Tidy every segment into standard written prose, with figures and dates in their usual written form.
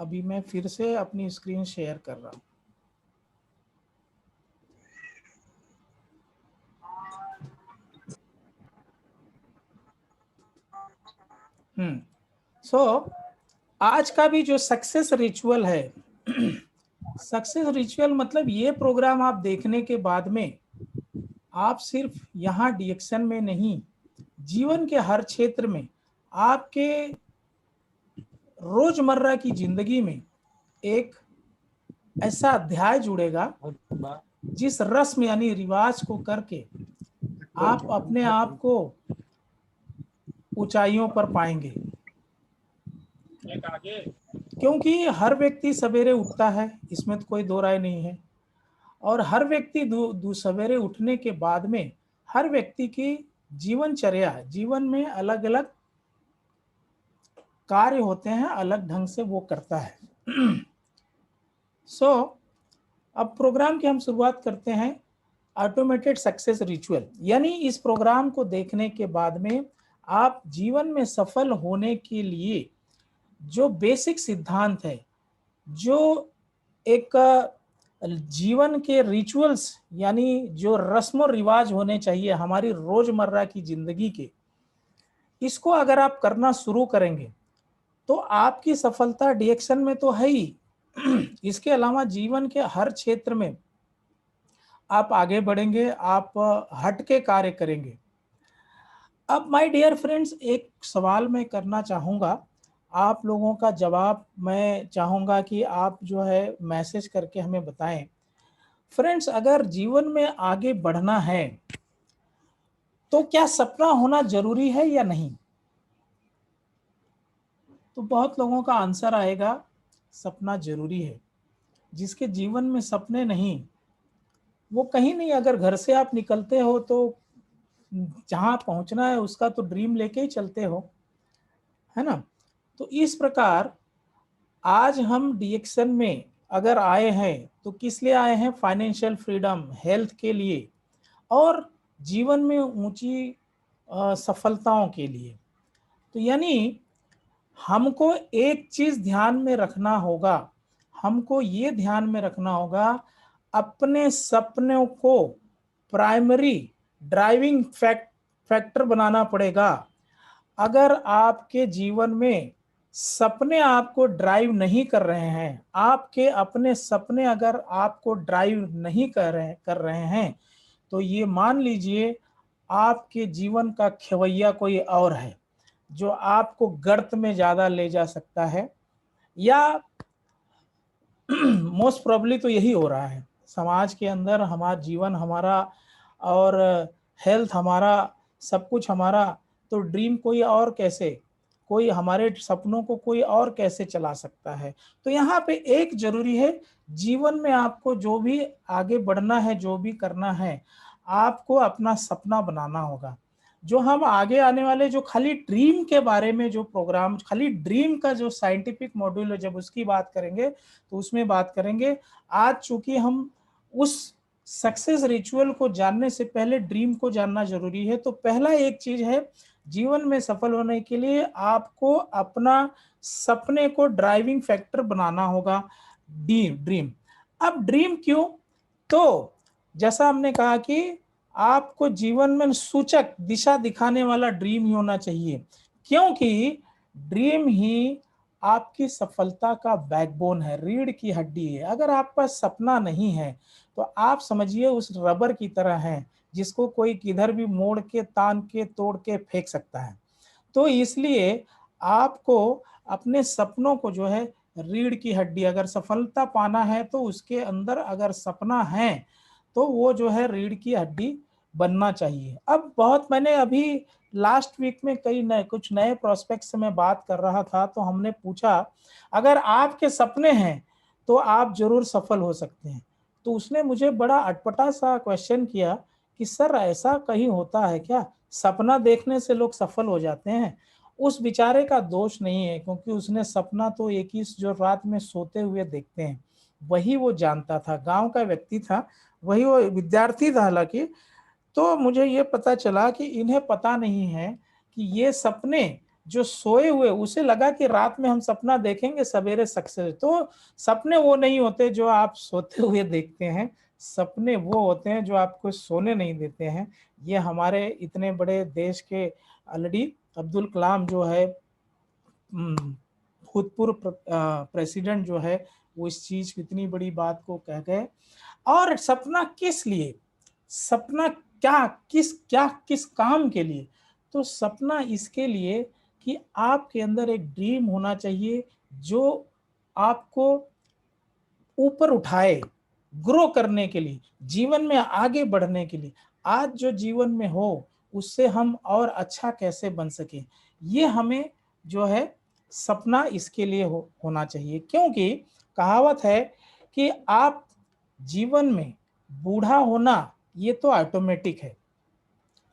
अभी मैं फिर से अपनी स्क्रीन शेयर कर रहा हूँ। सो आज का भी जो सक्सेस रिचुअल है, सक्सेस रिचुअल मतलब ये प्रोग्राम आप देखने के बाद में आप सिर्फ यहाँ डीएक्शन में नहीं, जीवन के हर क्षेत्र में आपके रोजमर्रा की जिंदगी में एक ऐसा अध्याय जुड़ेगा जिस रस्म यानी रिवाज को करके आप अपने आप को ऊंचाइयों पर पाएंगे। क्योंकि हर व्यक्ति सवेरे उठता है, इसमें तो कोई दो राय नहीं है, और हर व्यक्ति सवेरे उठने के बाद में हर व्यक्ति की जीवनचर्या, जीवन में अलग अलग कार्य होते हैं, अलग ढंग से वो करता है। अब प्रोग्राम की हम शुरुआत करते हैं। ऑटोमेटेड सक्सेस रिचुअल यानी इस प्रोग्राम को देखने के बाद में आप जीवन में सफल होने के लिए जो बेसिक सिद्धांत है, जो एक जीवन के रिचुअल्स यानी जो रस्म और रिवाज होने चाहिए हमारी रोजमर्रा की जिंदगी के, इसको अगर आप करना शुरू करेंगे तो आपकी सफलता डीएक्शन में तो है ही, इसके अलावा जीवन के हर क्षेत्र में आप आगे बढ़ेंगे, आप हट के कार्य करेंगे। अब माय डियर फ्रेंड्स, एक सवाल मैं करना चाहूँगा, आप लोगों का जवाब मैं चाहूँगा कि आप जो है मैसेज करके हमें बताएं। फ्रेंड्स, अगर जीवन में आगे बढ़ना है तो क्या सपना होना जरूरी है या नहीं? तो बहुत लोगों का आंसर आएगा सपना जरूरी है। जिसके जीवन में सपने नहीं, वो कहीं नहीं, अगर घर से आप निकलते हो तो जहां पहुंचना है उसका तो ड्रीम लेके ही चलते हो, है ना? तो इस प्रकार आज हम डीएक्शन में अगर आए हैं तो किस लिए आए हैं? फाइनेंशियल फ्रीडम, हेल्थ के लिए और जीवन में ऊंची सफलताओं के लिए। तो यानी हमको एक चीज ध्यान में रखना होगा, हमको ये ध्यान में रखना होगा, अपने सपनों को प्राइमरी ड्राइविंग फैक्टर बनाना पड़ेगा। अगर आपके जीवन में सपने आपको ड्राइव नहीं कर रहे हैं, आपके अपने सपने अगर आपको ड्राइव नहीं कर रहे हैं तो ये मान लीजिए आपके जीवन का खेवैया कोई और है जो आपको गर्त में ज्यादा ले जा सकता है, या मोस्ट प्रोबेबली तो यही हो रहा है समाज के अंदर। हमारा जीवन हमारा और हेल्थ हमारा, सब कुछ हमारा, तो ड्रीम कोई और कैसे, कोई हमारे सपनों को कोई और कैसे चला सकता है? तो यहाँ पे एक जरूरी है, जीवन में आपको जो भी आगे बढ़ना है, जो भी करना है, आपको अपना सपना बनाना होगा। जो हम आगे आने वाले जो खाली ड्रीम के बारे में जो प्रोग्राम, खाली ड्रीम का जो साइंटिफिक मॉड्यूल है, जब उसकी बात करेंगे तो उसमें बात करेंगे। आज चूंकि हम उस सक्सेस रिचुअल को जानने से पहले ड्रीम को जानना जरूरी है, तो पहला एक चीज है, जीवन में सफल होने के लिए आपको अपना सपने को ड्राइविंग फैक्टर बनाना होगा, ड्रीम। अब ड्रीम क्यों? तो जैसा हमने कहा कि आपको जीवन में सूचक दिशा दिखाने वाला ड्रीम ही होना चाहिए, क्योंकि ड्रीम ही आपकी सफलता का बैकबोन है, रीढ़ की हड्डी है। अगर आपका सपना नहीं है तो आप समझिए उस रबर की तरह है जिसको कोई किधर भी मोड़ के, तान के, तोड़ के फेंक सकता है। तो इसलिए आपको अपने सपनों को जो है, रीढ़ की हड्डी, अगर सफलता पाना है तो उसके अंदर अगर सपना है तो वो जो है रीढ़ की हड्डी बनना चाहिए। अब बहुत, मैंने अभी लास्ट वीक में कुछ नए प्रोस्पेक्ट से मैं बात कर रहा था, तो हमने पूछा अगर आपके सपने हैं तो आप जरूर सफल हो सकते हैं। तो उसने मुझे बड़ा अटपटा सा क्वेश्चन किया कि सर ऐसा कहीं होता है क्या, सपना देखने से लोग सफल हो जाते हैं? उस बेचारे का दोष नहीं है, क्योंकि उसने सपना तो एक ही जो रात में सोते हुए देखते हैं वही वो जानता था, गांव का व्यक्ति था, वही वो विद्यार्थी था हालांकि। तो मुझे ये पता चला कि इन्हें पता नहीं है कि ये सपने जो सोए हुए उसे लगा कि रात में हम सपना देखेंगे सवेरे सक्सेस, तो सपने वो नहीं होते जो आप सोते हुए देखते हैं, सपने वो होते हैं जो आपको सोने नहीं देते हैं। ये हमारे इतने बड़े देश के ऑलरेडी अब्दुल कलाम जो है भूतपूर्व प्रेसिडेंट जो है, वो इस चीज की इतनी बड़ी बात को कह गए। और सपना किस लिए, सपना क्या किस काम के लिए? तो सपना इसके लिए कि आपके अंदर एक ड्रीम होना चाहिए जो आपको ऊपर उठाए, ग्रो करने के लिए, जीवन में आगे बढ़ने के लिए। आज जो जीवन में हो उससे हम और अच्छा कैसे बन सके, ये हमें जो है सपना इसके लिए होना चाहिए। क्योंकि कहावत है कि आप जीवन में बूढ़ा होना ये तो ऑटोमेटिक है,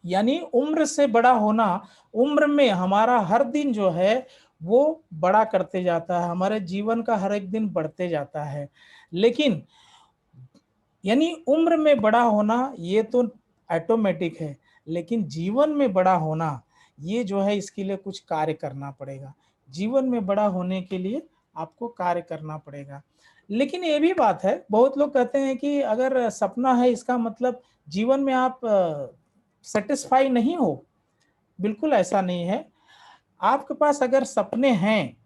यानी उम्र से बड़ा होना, उम्र में हमारा हर दिन जो है वो बड़ा करते जाता है, हमारे जीवन का हर एक दिन बढ़ते जाता है। लेकिन यानी उम्र में बड़ा होना ये तो ऑटोमेटिक है, लेकिन जीवन में बड़ा होना ये जो है इसके लिए कुछ कार्य करना पड़ेगा। जीवन में बड़ा होने के लिए आपको कार्य करना पड़ेगा। लेकिन ये भी बात है, बहुत लोग कहते हैं कि अगर सपना है इसका मतलब जीवन में आप सेटिस्फाई नहीं हो। बिल्कुल ऐसा नहीं है। आपके पास अगर सपने हैं,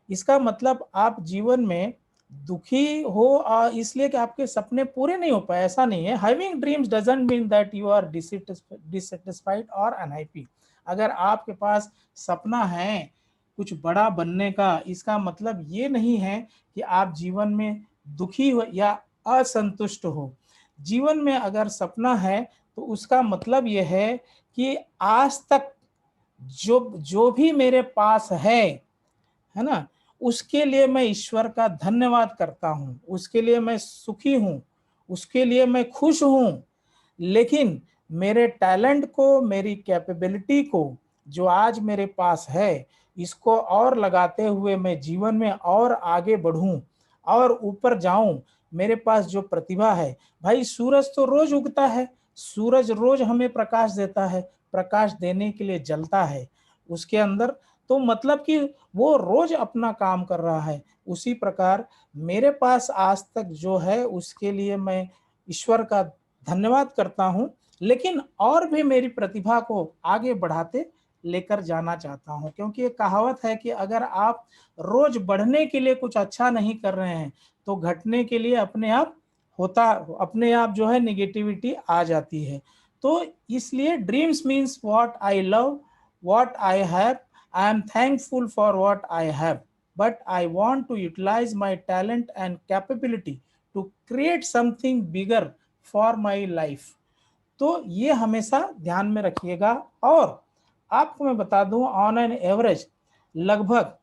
इसका मतलब आप जीवन में दुखी हो इसलिए कि आपके सपने पूरे नहीं हो पाए, ऐसा नहीं है। Having dreams doesn't mean that you are dissatisfied और अनहैप्पी। अगर आपके पास सपना है कुछ बड़ा बनने का, इसका मतलब ये नहीं है कि आप जीवन में दुखी हो या असंतुष्ट हो। जीवन में अगर सपना है तो उसका मतलब यह है कि आज तक जो जो भी मेरे पास है ना, उसके लिए मैं ईश्वर का धन्यवाद करता हूँ, उसके लिए मैं सुखी हूँ, उसके लिए मैं खुश हूँ। लेकिन मेरे टैलेंट को, मेरी कैपेबिलिटी को जो आज मेरे पास है, इसको और लगाते हुए मैं जीवन में और आगे बढ़ूं और ऊपर जाऊं। मेरे पास जो प्रतिभा है, भाई सूरज तो रोज उगता है, सूरज रोज हमें प्रकाश देता है, प्रकाश देने के लिए जलता है उसके अंदर, तो मतलब कि वो रोज अपना काम कर रहा है। उसी प्रकार मेरे पास आज तक जो है उसके लिए मैं ईश्वर का धन्यवाद करता हूँ, लेकिन और भी मेरी प्रतिभा को आगे बढ़ाते लेकर जाना चाहता हूँ। क्योंकि एक कहावत है कि अगर आप रोज बढ़ने के लिए कुछ अच्छा नहीं कर रहे हैं तो घटने के लिए अपने आप जो है निगेटिविटी आ जाती है। तो इसलिए dreams means what I love, what I have, I am thankful for what I have, but I want to utilize my talent and capability to create something bigger for my life। तो ये हमेशा ध्यान में रखिएगा। और आपको मैं बता दूं, ऑन एन एवरेज लगभग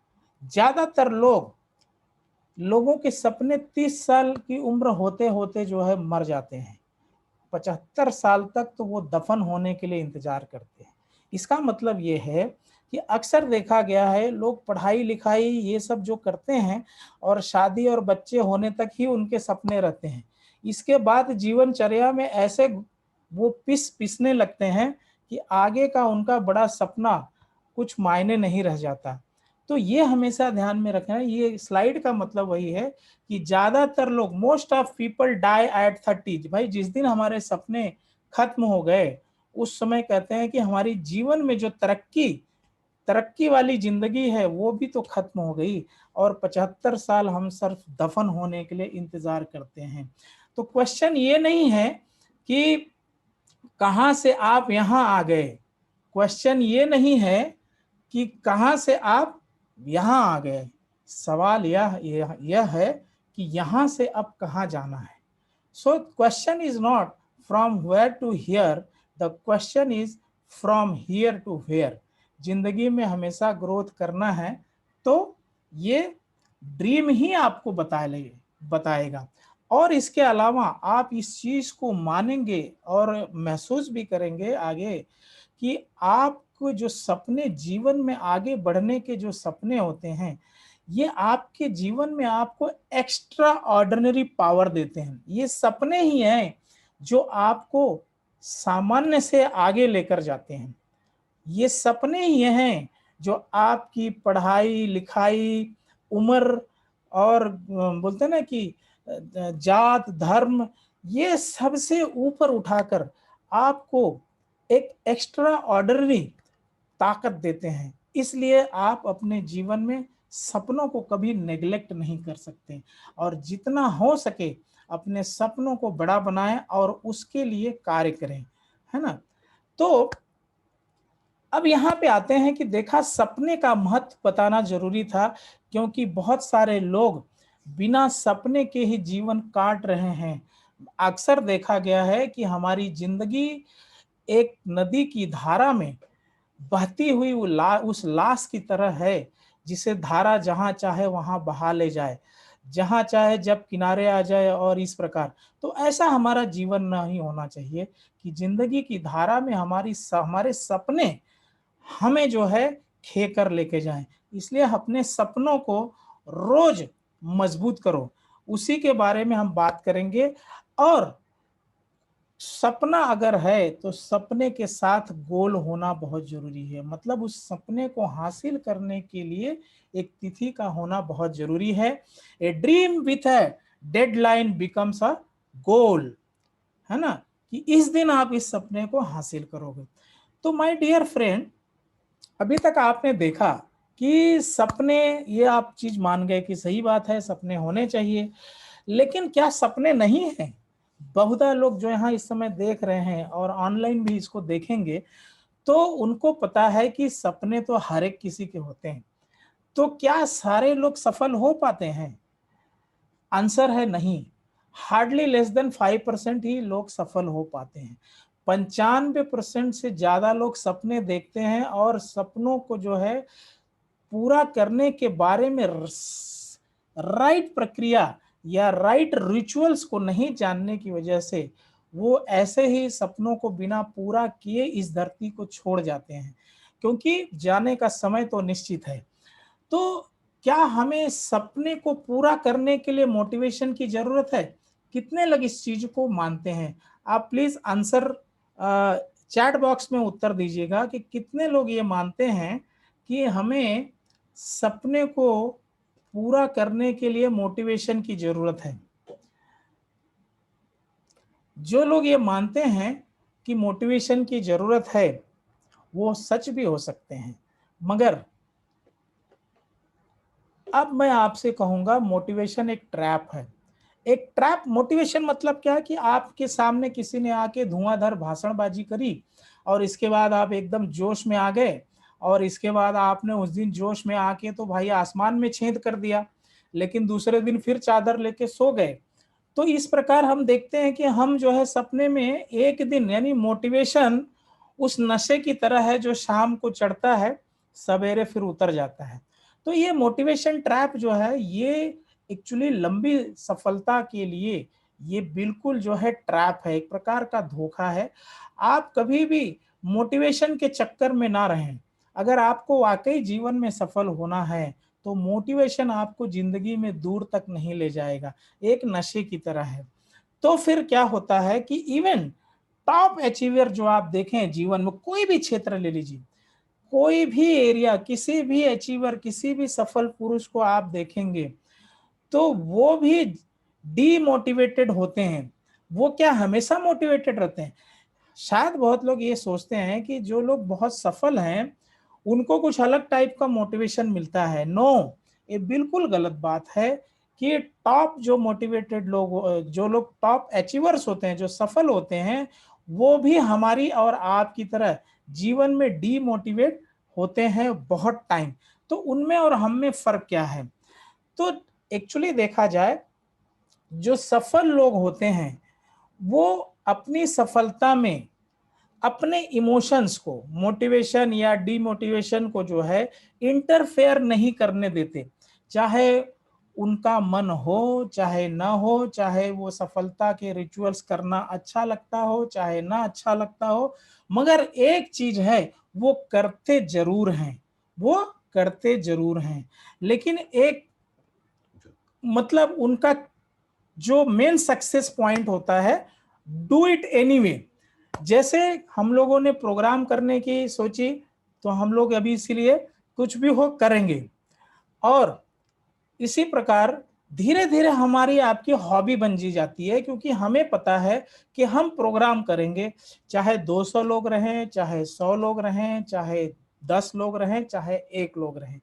ज्यादातर लोगों के सपने 30 साल की उम्र होते होते जो है मर जाते हैं। 75 साल तक तो वो दफन होने के लिए इंतजार करते हैं। इसका मतलब ये है कि अक्सर देखा गया है लोग पढ़ाई लिखाई ये सब जो करते हैं और शादी और बच्चे होने तक ही उनके सपने रहते हैं। इसके बाद जीवनचर्या में ऐसे वो पिसने लगते हैं कि आगे का उनका बड़ा सपना कुछ मायने नहीं रह जाता। तो ये हमेशा ध्यान में रखना है। ये स्लाइड का मतलब वही है कि ज्यादातर लोग, most of people die at 30। भाई जिस दिन हमारे सपने खत्म हो गए उस समय कहते हैं कि हमारी जीवन में जो तरक्की वाली जिंदगी है वो भी तो खत्म हो गई, और 75 साल हम सिर्फ दफन होने के लिए इंतजार करते हैं। तो क्वेश्चन ये नहीं है कि कहां से आप यहां आ गए, क्वेश्चन ये नहीं है कि कहां से आप यहां आ गए, सवाल यह है कि यहां से अब कहां जाना है। So question is not from where to here, the question is from here to where. जिंदगी में हमेशा ग्रोथ करना है तो ये ड्रीम ही आपको बताएगा। और इसके अलावा आप इस चीज को मानेंगे और महसूस भी करेंगे आगे कि आपको जो सपने, जीवन में आगे बढ़ने के जो सपने होते हैं, ये आपके जीवन में आपको एक्स्ट्रा ऑर्डिनरी पावर देते हैं। ये सपने ही हैं जो आपको सामान्य से आगे लेकर जाते हैं। ये सपने ही हैं जो आपकी पढ़ाई लिखाई, उम्र और बोलते हैं ना कि जात धर्म, ये सबसे ऊपर उठाकर आपको एक एक्स्ट्रा ऑर्डिनरी ताकत देते हैं। इसलिए आप अपने जीवन में सपनों को कभी नेग्लेक्ट नहीं कर सकते और जितना हो सके अपने सपनों को बड़ा बनाएं और उसके लिए कार्य करें, है ना? तो अब यहाँ पे आते हैं कि देखा, सपने का महत्व बताना ज़रूरी था, क्योंकि बहुत सारे लोग बिना सपने के ही जीवन काट रहे हैं। अक्सर देखा गया है कि हमारी ज़िंदगी एक नदी की धारा में बहती हुई उस लाश की तरह है, जिसे धारा जहाँ चाहे वहाँ बहा ले जाए, जहाँ चाहे जब किनारे आ जाए और इस प्रकार। तो ऐसा हमारा जीवन नहीं होना चाहिए कि ज़िंदगी की धारा में हमारे सपने हमें जो है खे कर लेके जाएँ। इसलिए अपने सपनों को रोज़ मज़बूत करो, उसी के बारे में हम बात करेंगे। और सपना अगर है तो सपने के साथ गोल होना बहुत ज़रूरी है। मतलब उस सपने को हासिल करने के लिए एक तिथि का होना बहुत ज़रूरी है। A dream with a deadline becomes a goal, है ना? कि इस दिन आप इस सपने को हासिल करोगे। तो माय डियर फ्रेंड, अभी तक आपने देखा कि सपने, ये आप चीज़ मान गए कि सही बात है, सपने होने चाहिए। लेकिन क्या सपने नहीं हैं? बहुधा लोग जो यहाँ इस समय देख रहे हैं और ऑनलाइन भी इसको देखेंगे, तो उनको पता है कि सपने तो हर एक किसी के होते हैं। तो क्या सारे लोग सफल हो पाते हैं? आंसर है नहीं। हार्डली लेस देन 5% ही लोग सफल हो पाते हैं। 95% से ज़्यादा लोग सपने देखते हैं और सपनों को जो है पूरा करने के बारे में राइट प्रक्रिया या राइट रिचुअल्स को नहीं जानने की वजह से वो ऐसे ही सपनों को बिना पूरा किए इस धरती को छोड़ जाते हैं, क्योंकि जाने का समय तो निश्चित है। तो क्या हमें सपने को पूरा करने के लिए मोटिवेशन की ज़रूरत है? कितने लोग इस चीज़ को मानते हैं? आप प्लीज़ आंसर चैट बॉक्स में उत्तर दीजिएगा कि कितने लोग ये मानते हैं कि हमें सपने को पूरा करने के लिए मोटिवेशन की ज़रूरत है। जो लोग ये मानते हैं कि मोटिवेशन की ज़रूरत है, वो सच भी हो सकते हैं। मगर अब मैं आपसे कहूँगा, मोटिवेशन एक ट्रैप है। एक ट्रैप, मोटिवेशन मतलब क्या है कि आपके सामने किसी ने आके धुआंधार भाषणबाजी करी और इसके बाद आप एकदम जोश में आ गए और इसके बाद आपने उस दिन जोश में आके तो भाई आसमान में छेद कर दिया, लेकिन दूसरे दिन फिर चादर लेके सो गए। तो इस प्रकार हम देखते हैं कि हम जो है सपने में एक दिन, यानी मोटिवेशन उस नशे की तरह है जो शाम को चढ़ता है, सवेरे फिर उतर जाता है। तो ये मोटिवेशन ट्रैप जो है, ये एक्चुअली लंबी सफलता के लिए ये बिल्कुल जो है ट्रैप है, एक प्रकार का धोखा है। आप कभी भी मोटिवेशन के चक्कर में ना रहें। अगर आपको वाक़ई जीवन में सफल होना है, तो मोटिवेशन आपको ज़िंदगी में दूर तक नहीं ले जाएगा, एक नशे की तरह है। तो फिर क्या होता है कि इवन टॉप अचीवर जो आप देखें जीवन में, कोई भी क्षेत्र ले लीजिए, कोई भी एरिया, किसी भी अचीवर, किसी भी सफल पुरुष को आप देखेंगे, तो वो भी डीमोटिवेटेड होते हैं। वो क्या हमेशा मोटिवेटेड रहते हैं? शायद बहुत लोग ये सोचते हैं कि जो लोग बहुत सफल हैं, उनको कुछ अलग टाइप का मोटिवेशन मिलता है। नो, ये बिल्कुल गलत बात है कि टॉप जो मोटिवेटेड लोग जो लोग टॉप अचीवर्स होते हैं, जो सफल होते हैं, वो भी हमारी और आपकी तरह जीवन में डीमोटिवेट होते हैं बहुत टाइम। तो उनमें और हम में फ़र्क क्या है? तो एक्चुअली देखा जाए, जो सफल लोग होते हैं, वो अपनी सफलता में अपने इमोशंस को, मोटिवेशन या डीमोटिवेशन को जो है इंटरफेयर नहीं करने देते। चाहे उनका मन हो, चाहे ना हो, चाहे वो सफलता के रिचुअल्स करना अच्छा लगता हो, चाहे ना अच्छा लगता हो, मगर एक चीज़ है, वो करते ज़रूर हैं, वो करते ज़रूर हैं। लेकिन एक, मतलब उनका जो मेन सक्सेस पॉइंट होता है, डू इट एनीवे। जैसे हम लोगों ने प्रोग्राम करने की सोची, तो हम लोग अभी इसीलिए कुछ भी हो करेंगे। और इसी प्रकार धीरे धीरे हमारी आपकी हॉबी बन जी जाती है, क्योंकि हमें पता है कि हम प्रोग्राम करेंगे, चाहे 200 लोग रहें, चाहे 100 लोग रहें, चाहे 10 लोग रहें, चाहे 1 लोग रहें।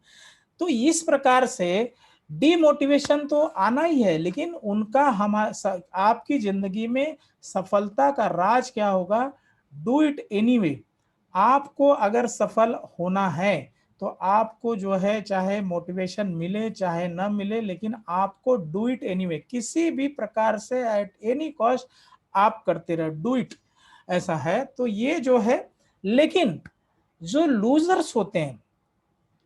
तो इस प्रकार से डिमोटिवेशन तो आना ही है, लेकिन उनका आपकी जिंदगी में सफलता का राज क्या होगा? Do it anyway. आपको अगर सफल होना है तो आपको जो है चाहे मोटिवेशन मिले चाहे ना मिले, लेकिन आपको डू इट एनीवे, किसी भी प्रकार से एट एनी कॉस्ट आप करते रहे, डू इट। ऐसा है तो ये जो है। लेकिन जो लूजर्स होते हैं,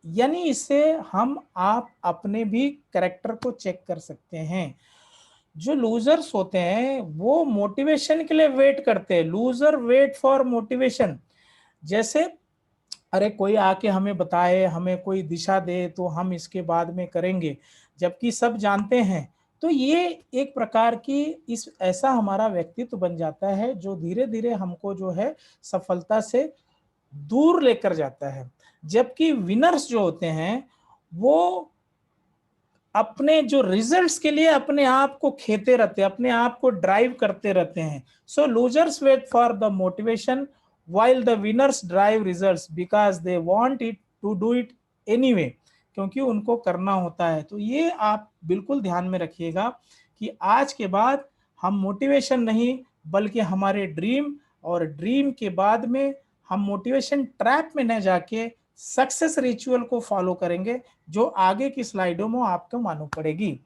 यानी इससे हम आप अपने भी कैरेक्टर को चेक कर सकते हैं। जो लूजर्स होते हैं वो मोटिवेशन के लिए वेट करते हैं, लूजर वेट फॉर मोटिवेशन। जैसे अरे कोई आके हमें बताए, हमें कोई दिशा दे तो हम इसके बाद में करेंगे, जबकि सब जानते हैं। तो ये एक प्रकार की इस ऐसा हमारा व्यक्तित्व बन जाता है जो धीरे धीरे हमको जो है सफलता से दूर लेकर जाता है। जबकि विनर्स जो होते हैं वो अपने जो रिजल्ट्स के लिए अपने आप को खेते रहते हैं, अपने आप को ड्राइव करते रहते हैं। So losers wait for the motivation while the winners drive results because they want it to do it anyway, क्योंकि उनको करना होता है। तो ये आप बिल्कुल ध्यान में रखिएगा कि आज के बाद हम मोटिवेशन नहीं बल्कि हमारे ड्रीम, और ड्रीम के बाद में हम मोटिवेशन ट्रैप में न जाके सक्सेस रिचुअल को फॉलो करेंगे, जो आगे की स्लाइडों में आपको मालूम पड़ेगी।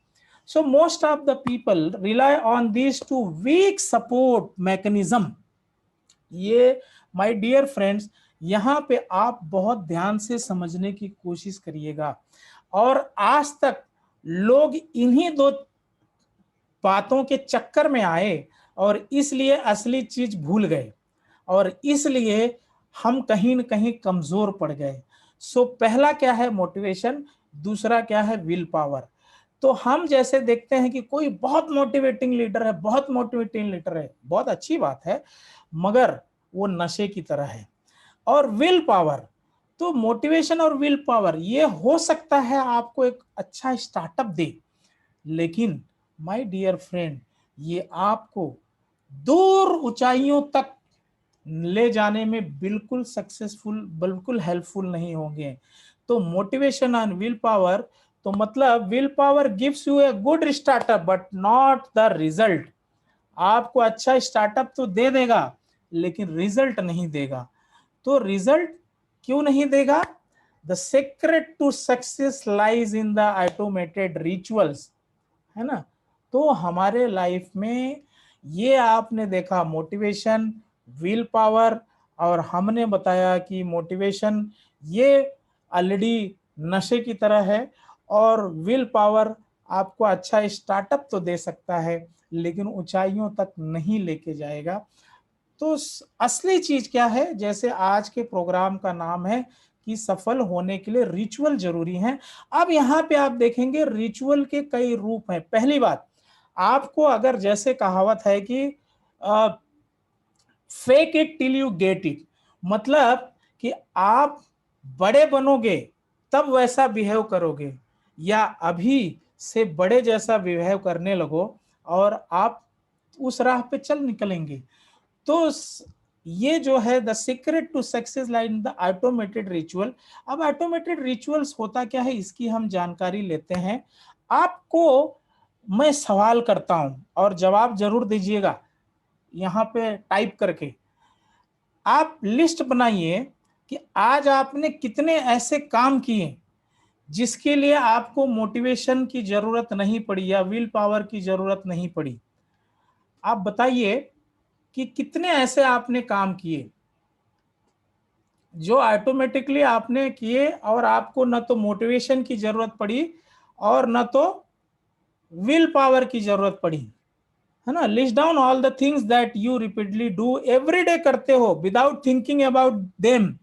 So most of the people rely on this two week support mechanism. ये माय डियर फ्रेंड्स, यहाँ पे आप बहुत ध्यान से समझने की कोशिश करिएगा। और आज तक लोग इन्हीं दो बातों के चक्कर में आए और इसलिए असली चीज भूल गए, और इसलिए हम कहीं न कहीं कमजोर पड़ गए। सो पहला क्या है? मोटिवेशन। दूसरा क्या है? Will power. तो हम जैसे देखते हैं कि कोई बहुत मोटिवेटिंग लीडर है, बहुत मोटिवेटिंग लीडर है, बहुत अच्छी बात है, मगर वो नशे की तरह है। और विल पावर, तो मोटिवेशन और विल पावर ये हो सकता है आपको एक अच्छा स्टार्टअप दे, लेकिन माय डियर फ्रेंड ये आपको दूर ऊंचाइयों तक ले जाने में बिल्कुल सक्सेसफुल, बिल्कुल हेल्पफुल नहीं होंगे। तो मोटिवेशन एंड विल पावर, तो मतलब will power gives U a good startup but not the result. आपको अच्छा स्टार्टअप तो दे देगा लेकिन रिजल्ट नहीं देगा। तो रिजल्ट क्यों नहीं देगा? The secret to success lies in the automated rituals, है ना। तो हमारे लाइफ में ये आपने देखा मोटिवेशन, विल पावर, और हमने बताया कि मोटिवेशन ये ऑलरेडी नशे की तरह है, और विल पावर आपको अच्छा स्टार्टअप तो दे सकता है लेकिन ऊंचाइयों तक नहीं लेके जाएगा। तो असली चीज क्या है? जैसे आज के प्रोग्राम का नाम है कि सफल होने के लिए रिचुअल जरूरी हैं। अब यहाँ पे आप देखेंगे रिचुअल के कई रूप हैं। पहली बात, आपको अगर जैसे कहावत है कि fake it till you get it, मतलब कि आप बड़े बनोगे तब वैसा बिहेव करोगे, या अभी से बड़े जैसा बिहेव करने लगो और आप उस राह पे चल निकलेंगे। तो ये जो है the secret to success line in the automated ritual. अब ऑटोमेटेड रिचुअल्स होता क्या है इसकी हम जानकारी लेते हैं। आपको मैं सवाल करता हूं और जवाब जरूर दीजिएगा यहाँ पे टाइप करके। आप लिस्ट बनाइए कि आज आपने कितने ऐसे काम किए जिसके लिए आपको मोटिवेशन की जरूरत नहीं पड़ी या विल पावर की जरूरत नहीं पड़ी। आप बताइए कि कितने ऐसे आपने काम किए जो ऑटोमेटिकली आपने किए और आपको न तो मोटिवेशन की जरूरत पड़ी और न तो विल पावर की जरूरत पड़ी, है ना। List down all the things that you repeatedly do, everyday करते हो विदाउट थिंकिंग अबाउट देम,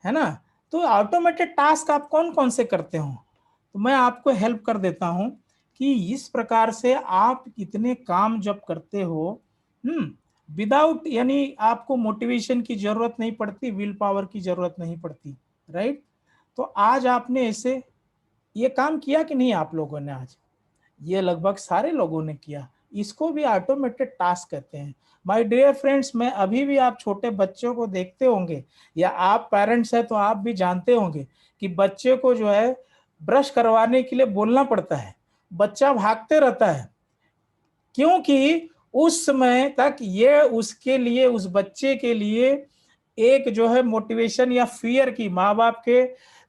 है ना। तो ऑटोमेटेड टास्क आप कौन कौन से करते हो? तो मैं आपको हेल्प कर देता हूं कि इस प्रकार से आप इतने काम जब करते हो, विदाउट, यानी आपको मोटिवेशन की जरूरत नहीं पड़ती, विल पावर की जरूरत नहीं पड़ती, राइट। तो आज आपने ऐसे ये काम किया कि नहीं आप लोगों ने आज? ये लगभग सारे लोगों ने किया। इसको भी ऑटोमेटेड टास्क कहते हैं। माय डियर फ्रेंड्स, मैं अभी भी आप छोटे बच्चों को देखते होंगे या आप पेरेंट्स हैं तो आप भी जानते होंगे कि बच्चे को जो है ब्रश करवाने के लिए बोलना पड़ता है। बच्चा भागते रहता है, क्योंकि उस समय तक ये उसके लिए, उस बच्चे के लिए एक जो है मोटिवेशन या फियर की, माँ-बाप के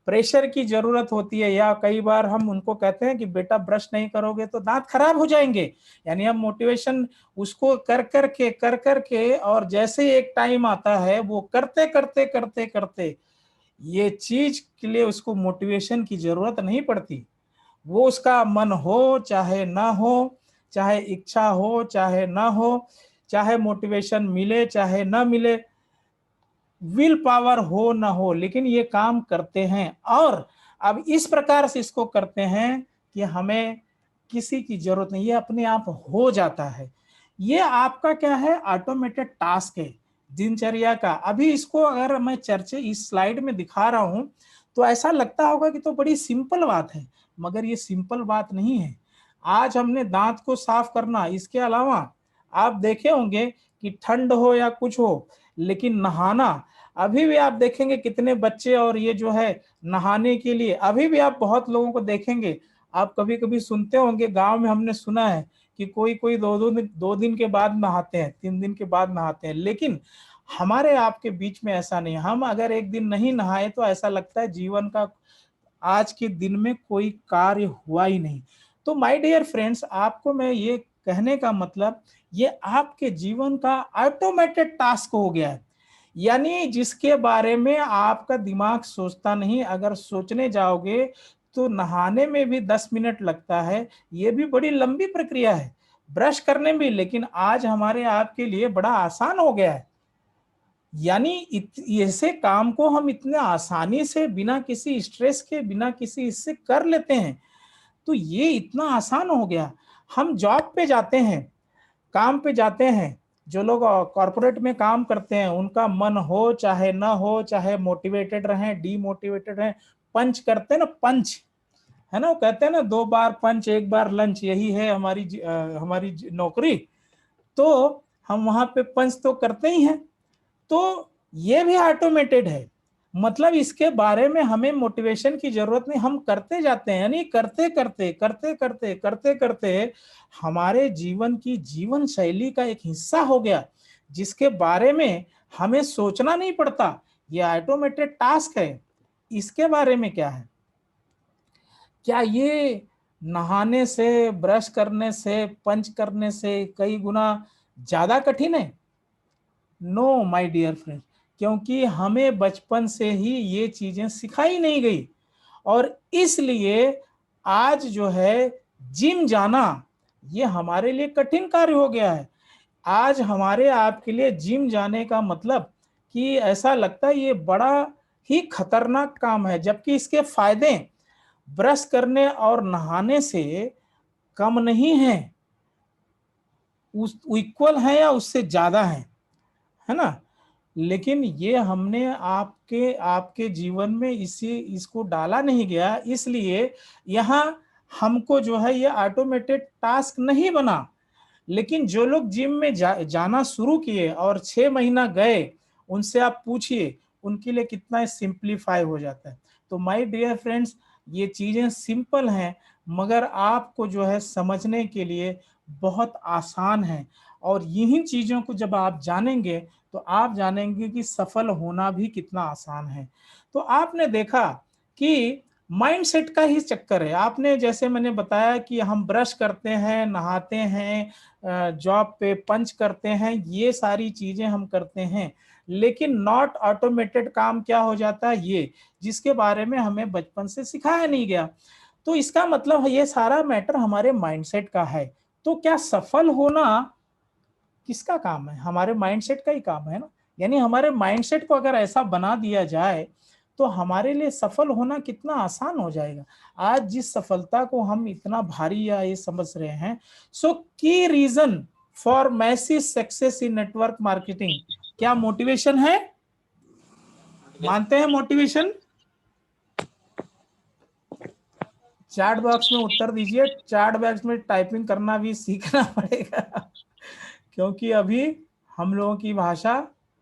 प्रेशर की ज़रूरत होती है। या कई बार हम उनको कहते हैं कि बेटा ब्रश नहीं करोगे तो दाँत खराब हो जाएँगे। यानी हम मोटिवेशन उसको कर कर के और जैसे ही एक टाइम आता है वो करते ये चीज़ के लिए उसको मोटिवेशन की ज़रूरत नहीं पड़ती। वो उसका मन हो चाहे ना हो, चाहे इच्छा हो चाहे ना हो, चाहे मोटिवेशन मिले चाहे ना मिले, विल पावर हो ना हो, लेकिन ये काम करते हैं। और अब इस प्रकार से इसको करते हैं कि हमें किसी की जरूरत नहीं, ये अपने आप हो जाता है। ये आपका क्या है, ऑटोमेटेड टास्क है दिनचर्या का। अभी इसको अगर मैं चर्चे इस स्लाइड में दिखा रहा हूं तो ऐसा लगता होगा कि तो बड़ी सिंपल बात है, मगर ये सिंपल बात नहीं है। आज हमने दांत को साफ करना, इसके अलावा आप देखे होंगे कि ठंड हो या कुछ हो, लेकिन नहाना, अभी भी आप देखेंगे कितने बच्चे और ये जो है नहाने के लिए, अभी भी आप बहुत लोगों को देखेंगे। आप कभी-कभी सुनते होंगे, गाँव में हमने सुना है कि कोई-कोई 2 दिन के बाद नहाते हैं, 3 दिन के बाद नहाते हैं। लेकिन हमारे आपके बीच में ऐसा नहीं है। हम अगर एक दिन नहीं नहाए तो ऐसा लगता है जीवन का आज के दिन में कोई कार्य हुआ ही नहीं। तो माय डियर फ्रेंड्स, आपको मैं ये कहने का मतलब, ये आपके जीवन का ऑटोमेटेड टास्क हो गया है। यानी जिसके बारे में आपका दिमाग सोचता नहीं, अगर सोचने जाओगे तो नहाने में भी 10 मिनट लगता है, ये भी बड़ी लंबी प्रक्रिया है। ब्रश करने में, लेकिन आज हमारे आपके लिए बड़ा आसान हो गया है। यानी ऐसे काम को हम इतने आसानी से बिना किसी स्ट्रेस के, बिना किसी इससे कर लेते हैं। तो ये इतना आसान हो गया। हम जॉब पे जाते हैं, काम पे जाते हैं, जो लोग कॉर्पोरेट में काम करते हैं, उनका मन हो चाहे ना हो, चाहे मोटिवेटेड रहें, डीमोटिवेटेड रहें, पंच करते हैं ना, पंच, है ना? वो कहते हैं ना, 2 बार पंच 1 बार लंच, यही है हमारी नौकरी। तो हम वहां पे पंच तो करते ही हैं। तो ये भी ऑटोमेटेड है। मतलब इसके बारे में हमें मोटिवेशन की जरूरत नहीं, हम करते जाते हैं। यानी करते करते हमारे जीवन की जीवन शैली का एक हिस्सा हो गया, जिसके बारे में हमें सोचना नहीं पड़ता। ये ऑटोमेटेड टास्क है। इसके बारे में क्या है, क्या ये नहाने से, ब्रश करने से, पंच करने से कई गुना ज्यादा कठिन है? नो माय डियर फ्रेंड, क्योंकि हमें बचपन से ही ये चीजें सिखाई नहीं गई। और इसलिए आज जो है जिम जाना, ये हमारे लिए कठिन कार्य हो गया है। आज हमारे आपके लिए जिम जाने का मतलब कि ऐसा लगता है ये बड़ा ही खतरनाक काम है, जबकि इसके फायदे ब्रश करने और नहाने से कम नहीं है, उस इक्वल है या उससे ज्यादा है ना? लेकिन ये हमने आपके आपके जीवन में इसको डाला नहीं गया, इसलिए यहाँ हमको जो है ये ऑटोमेटेड टास्क नहीं बना। लेकिन जो लोग जिम में जाना शुरू किए और 6 महीना गए, उनसे आप पूछिए, उनके लिए कितना सिंप्लीफाई हो जाता है। तो माय डियर फ्रेंड्स, ये चीजें सिंपल हैं, मगर आपको जो है समझने के लिए बहुत आसान है। और यही चीजों को जब आप जानेंगे तो आप जानेंगे कि सफल होना भी कितना आसान है। तो आपने देखा कि माइंडसेट का ही चक्कर है। आपने, जैसे मैंने बताया कि हम ब्रश करते हैं, नहाते हैं, जॉब पे पंच करते हैं, ये सारी चीजें हम करते हैं, लेकिन नॉट ऑटोमेटेड काम क्या हो जाता है, ये जिसके बारे में हमें बचपन से सिखाया नहीं गया। तो इसका मतलब है ये सारा मैटर हमारे माइंडसेट का है। तो क्या सफल होना किसका काम है? हमारे माइंडसेट का ही काम है ना। यानी हमारे माइंडसेट को अगर ऐसा बना दिया जाए तो हमारे लिए सफल होना कितना आसान हो जाएगा। आज जिस सफलता को हम इतना भारी या ये समझ रहे हैं, so key reason for massive success in network marketing, क्या मोटिवेशन है? मानते हैं मोटिवेशन? चैट बॉक्स में उत्तर दीजिए, चैट बॉक्स में टाइपिंग करना भी सीखना पड़ेगा क्योंकि अभी हम लोगों की भाषा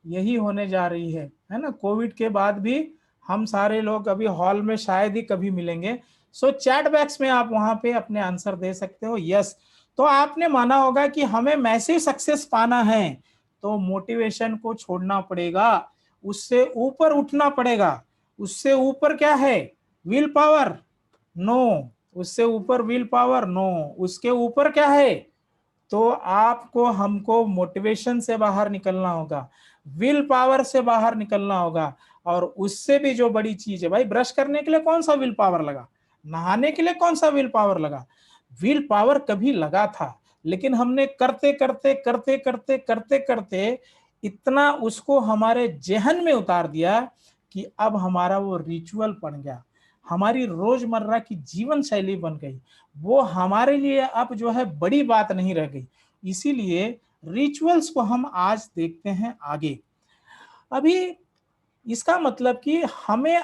यही होने जा रही है ना। कोविड के बाद भी हम सारे लोग अभी हॉल में शायद ही कभी मिलेंगे। सो चैट बॉक्स में आप वहां पे अपने आंसर दे सकते हो। यस, तो आपने माना होगा कि हमें मैसिव सक्सेस पाना है तो मोटिवेशन को छोड़ना पड़ेगा, उससे ऊपर उठना पड़ेगा। उससे ऊपर क्या है? Will power? नो। उससे ऊपर विल पावर? नो। उसके ऊपर क्या है? तो आपको हमको मोटिवेशन से बाहर निकलना होगा, विल पावर से बाहर निकलना होगा। और उससे भी जो बड़ी चीज है भाई, ब्रश करने के लिए कौन सा विल पावर लगा? नहाने के लिए कौन सा विल पावर लगा? विल पावर कभी लगा था, लेकिन हमने करते करते करते करते करते करते इतना उसको हमारे जहन में उतार दिया कि अब हमारा वो रिचुअल बन गया, हमारी रोजमर्रा की जीवन शैली बन गई। वो हमारे लिए अब जो है बड़ी बात नहीं रह गई। इसीलिए रिचुअल्स को हम आज देखते हैं आगे। अभी इसका मतलब कि हमें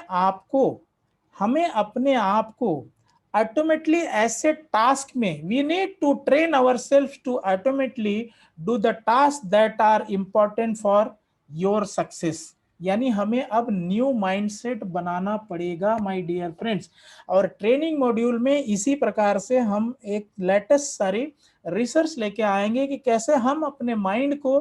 अपने आप को अल्टीमेटली ऐसे टास्क में we need to train ourselves to ultimately do the task that are important for your success. यानी हमें अब न्यू माइंडसेट बनाना पड़ेगा माय डियर फ्रेंड्स। और ट्रेनिंग मॉड्यूल में इसी प्रकार से हम एक लेटेस्ट सारी रिसर्च लेके आएंगे कि कैसे हम अपने माइंड को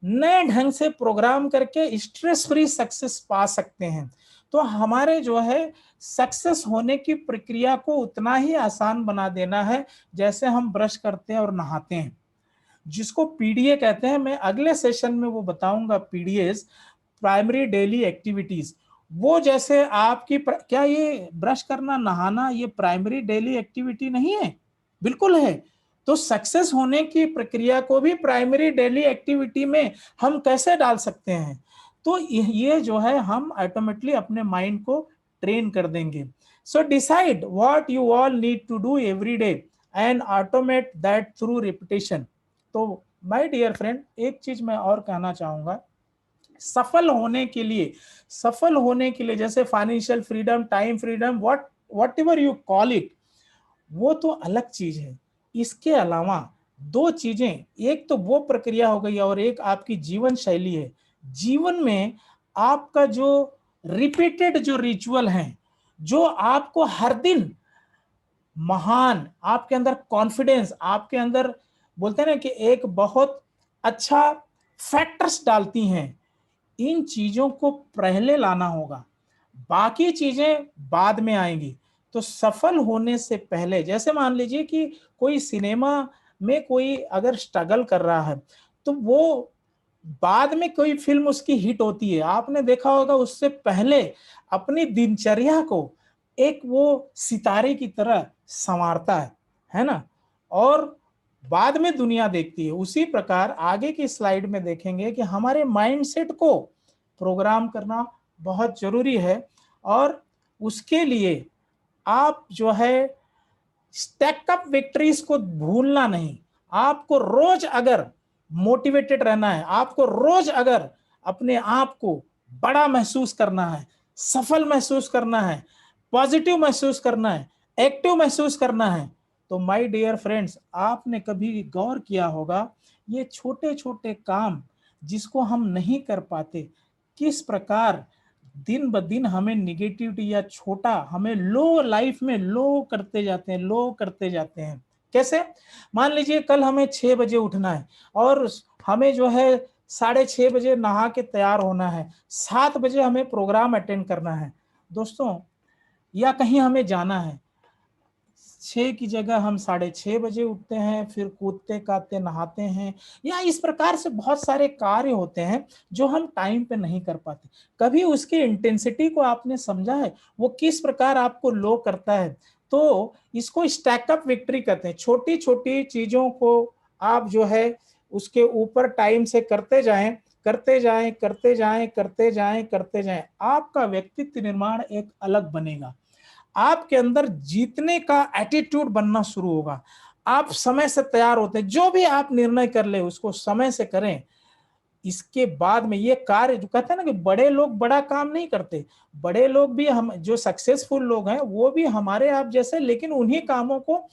नए ढंग से प्रोग्राम करके स्ट्रेस फ्री सक्सेस पा सकते हैं। तो हमारे जो है सक्सेस होने की प्रक्रिया को उतना ही आसान बना देना है जैसे हम ब्रश करते हैं और नहाते हैं, जिसको पीडीए कहते हैं। मैं अगले सेशन में वो बताऊंगा, पीडीएस, प्राइमरी डेली एक्टिविटीज। वो जैसे आपकी क्या ये ब्रश करना नहाना ये प्राइमरी डेली एक्टिविटी नहीं है? बिल्कुल है। तो सक्सेस होने की प्रक्रिया को भी प्राइमरी डेली एक्टिविटी में हम कैसे डाल सकते हैं? तो ये जो है हम ऑटोमेटिकली अपने माइंड को ट्रेन कर देंगे। So decide what you all need to do every day and automate that through repetition. तो माय डियर फ्रेंड, एक चीज मैं और कहना चाहूंगा, सफल होने के लिए जैसे financial freedom, time freedom, what ever you call it, वो तो अलग चीज है। इसके अलावा दो चीजें, एक तो वो प्रक्रिया हो गई और एक आपकी जीवन शैली है। जीवन में आपका जो रिपीटेड जो रिचुअल है, जो आपको हर दिन महान, आपके अंदर कॉन्फिडेंस, आपके अंदर बोलते हैं ना कि एक बहुत अच्छा फैक्टर्स डालती हैं, इन चीजों को पहले लाना होगा, बाकी चीजें बाद में आएंगी। तो सफल होने से पहले, जैसे मान लीजिए कि कोई सिनेमा में कोई अगर स्ट्रगल कर रहा है तो वो बाद में कोई फिल्म उसकी हिट होती है, आपने देखा होगा उससे पहले अपनी दिनचर्या को एक वो सितारे की तरह संवारता है ना, और बाद में दुनिया देखती है। उसी प्रकार आगे की स्लाइड में देखेंगे कि हमारे माइंडसेट को प्रोग्राम करना बहुत जरूरी है। और उसके लिए आप जो है स्टैकअप विक्ट्रीज को भूलना नहीं। आपको रोज अगर मोटिवेटेड रहना है, आपको रोज अगर अपने आप को बड़ा महसूस करना है, सफल महसूस करना है, पॉजिटिव महसूस करना है, एक्टिव महसूस करना है, तो माय डियर फ्रेंड्स, आपने कभी गौर किया होगा ये छोटे छोटे काम जिसको हम नहीं कर पाते, किस प्रकार दिन ब दिन हमें निगेटिविटी या छोटा हमें लो, लाइफ में लो करते जाते हैं, लो करते जाते हैं। कैसे? मान लीजिए कल हमें 6 बजे उठना है और हमें जो है 6:30 बजे नहा के तैयार होना है, 7 बजे हमें प्रोग्राम अटेंड करना है दोस्तों, या कहीं हमें जाना है। 6 की जगह हम 6:30 बजे उठते हैं, फिर कूदते काटते नहाते हैं, या इस प्रकार से बहुत सारे कार्य होते हैं जो हम टाइम पे नहीं कर पाते। कभी उसकी इंटेंसिटी को आपने समझा है, वो किस प्रकार आपको लो करता है? तो इसको स्टैकअप विक्ट्री कहते हैं। छोटी छोटी चीजों को आप जो है उसके ऊपर टाइम से करते जाएं, करते जाएं, करते जाएं, करते जाएं, करते जाएं, आपका व्यक्तित्व निर्माण एक अलग बनेगा। आपके अंदर जीतने का एटीट्यूड बनना शुरू होगा। आप समय से तैयार होते हैं, जो भी आप निर्णय कर ले उसको समय से करें। इसके बाद में ये कार्य जो कहते हैं ना कि बड़े लोग बड़ा काम नहीं करते, बड़े लोग भी हम जो सक्सेसफुल लोग हैं वो भी हमारे आप जैसे, लेकिन उन्हीं कामों को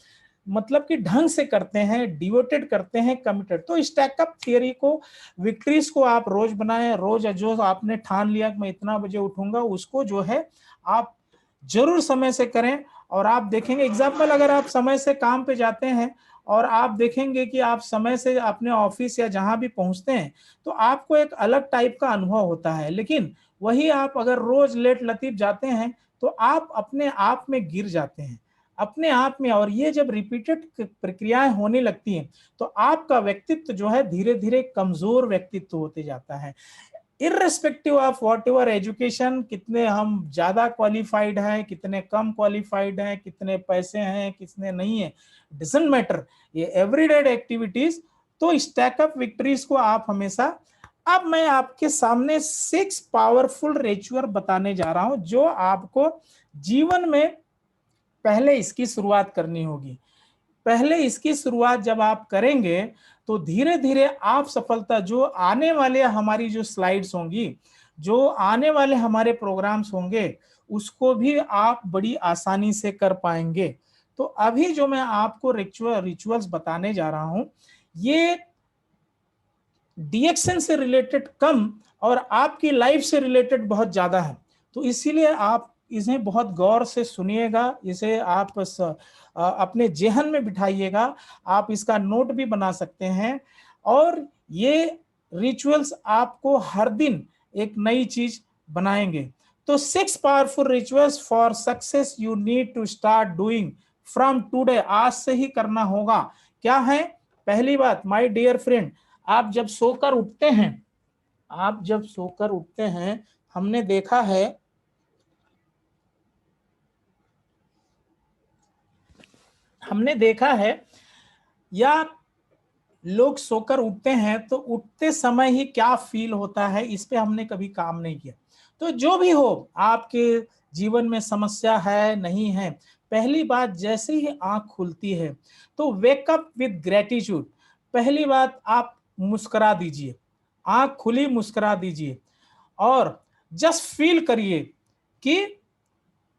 मतलब कि ढंग से करते हैं, डिवोटेड करते हैं, कमिटेड। तो स्टैकअप थियरी को, विक्ट्रीज को आप रोज बनाएं, रोज जो आपने ठान लिया कि मैं इतना बजे उठूंगा, उसको जो है आप जरूर समय से करें। और आप देखेंगे एग्जाम्पल, अगर आप समय से काम पे जाते हैं और आप देखेंगे कि आप समय से अपने ऑफिस या जहां भी पहुंचते हैं, तो आपको एक अलग टाइप का अनुभव होता है। लेकिन वही आप अगर रोज लेट लतीफ जाते हैं तो आप अपने आप में गिर जाते हैं, अपने आप में। और ये जब रिपीटेड प्रक्रियाएं होने लगती हैं तो आपका व्यक्तित्व जो है धीरे धीरे कमजोर व्यक्तित्व होते जाता है। Irrespective of what ever education, कितने हम ज्यादा क्वालिफाइड हैं, कितने कम क्वालिफाइड हैं, कितने पैसे हैं, कितने नहीं है, डजंट मैटर, ये एवरीडे एक्टिविटीज। तो स्टैकअप विक्ट्रीज को आप हमेशा, अब मैं आपके सामने 6 पावरफुल रिचुअल बताने जा रहा हूं जो आपको जीवन में पहले इसकी शुरुआत करनी होगी। पहले इसकी शुरुआत जब आप करेंगे तो धीरे धीरे आप सफलता, जो आने वाले हमारी जो स्लाइड्स होंगी, जो आने वाले हमारे प्रोग्राम्स होंगे, उसको भी आप बड़ी आसानी से कर पाएंगे। तो अभी जो मैं आपको रिचुअल्स बताने जा रहा हूं, ये डीएक्शन से रिलेटेड कम और आपकी लाइफ से रिलेटेड बहुत ज्यादा है। तो इसीलिए आप इन्हें बहुत गौर से सुनिएगा, इसे आप अपने जेहन में बिठाइएगा, आप इसका नोट भी बना सकते हैं। और ये रिचुअल्स आपको हर दिन एक नई चीज बनाएंगे। तो 6 powerful rituals for success you need to start doing from today, आज से ही करना होगा। क्या है? पहली बात, माय डियर फ्रेंड, आप जब सोकर उठते हैं, आप जब सोकर उठते हैं, हमने देखा है, हमने देखा है या लोग सोकर उठते हैं तो उठते समय ही क्या फील होता है, इस पे हमने कभी काम नहीं किया। तो जो भी हो, आपके जीवन में समस्या है नहीं है, पहली बात जैसे ही आंख खुलती है तो वेकअप विद ग्रेटिट्यूड। पहली बात आप मुस्कुरा दीजिए, आंख खुली मुस्कुरा दीजिए और जस्ट फील करिए कि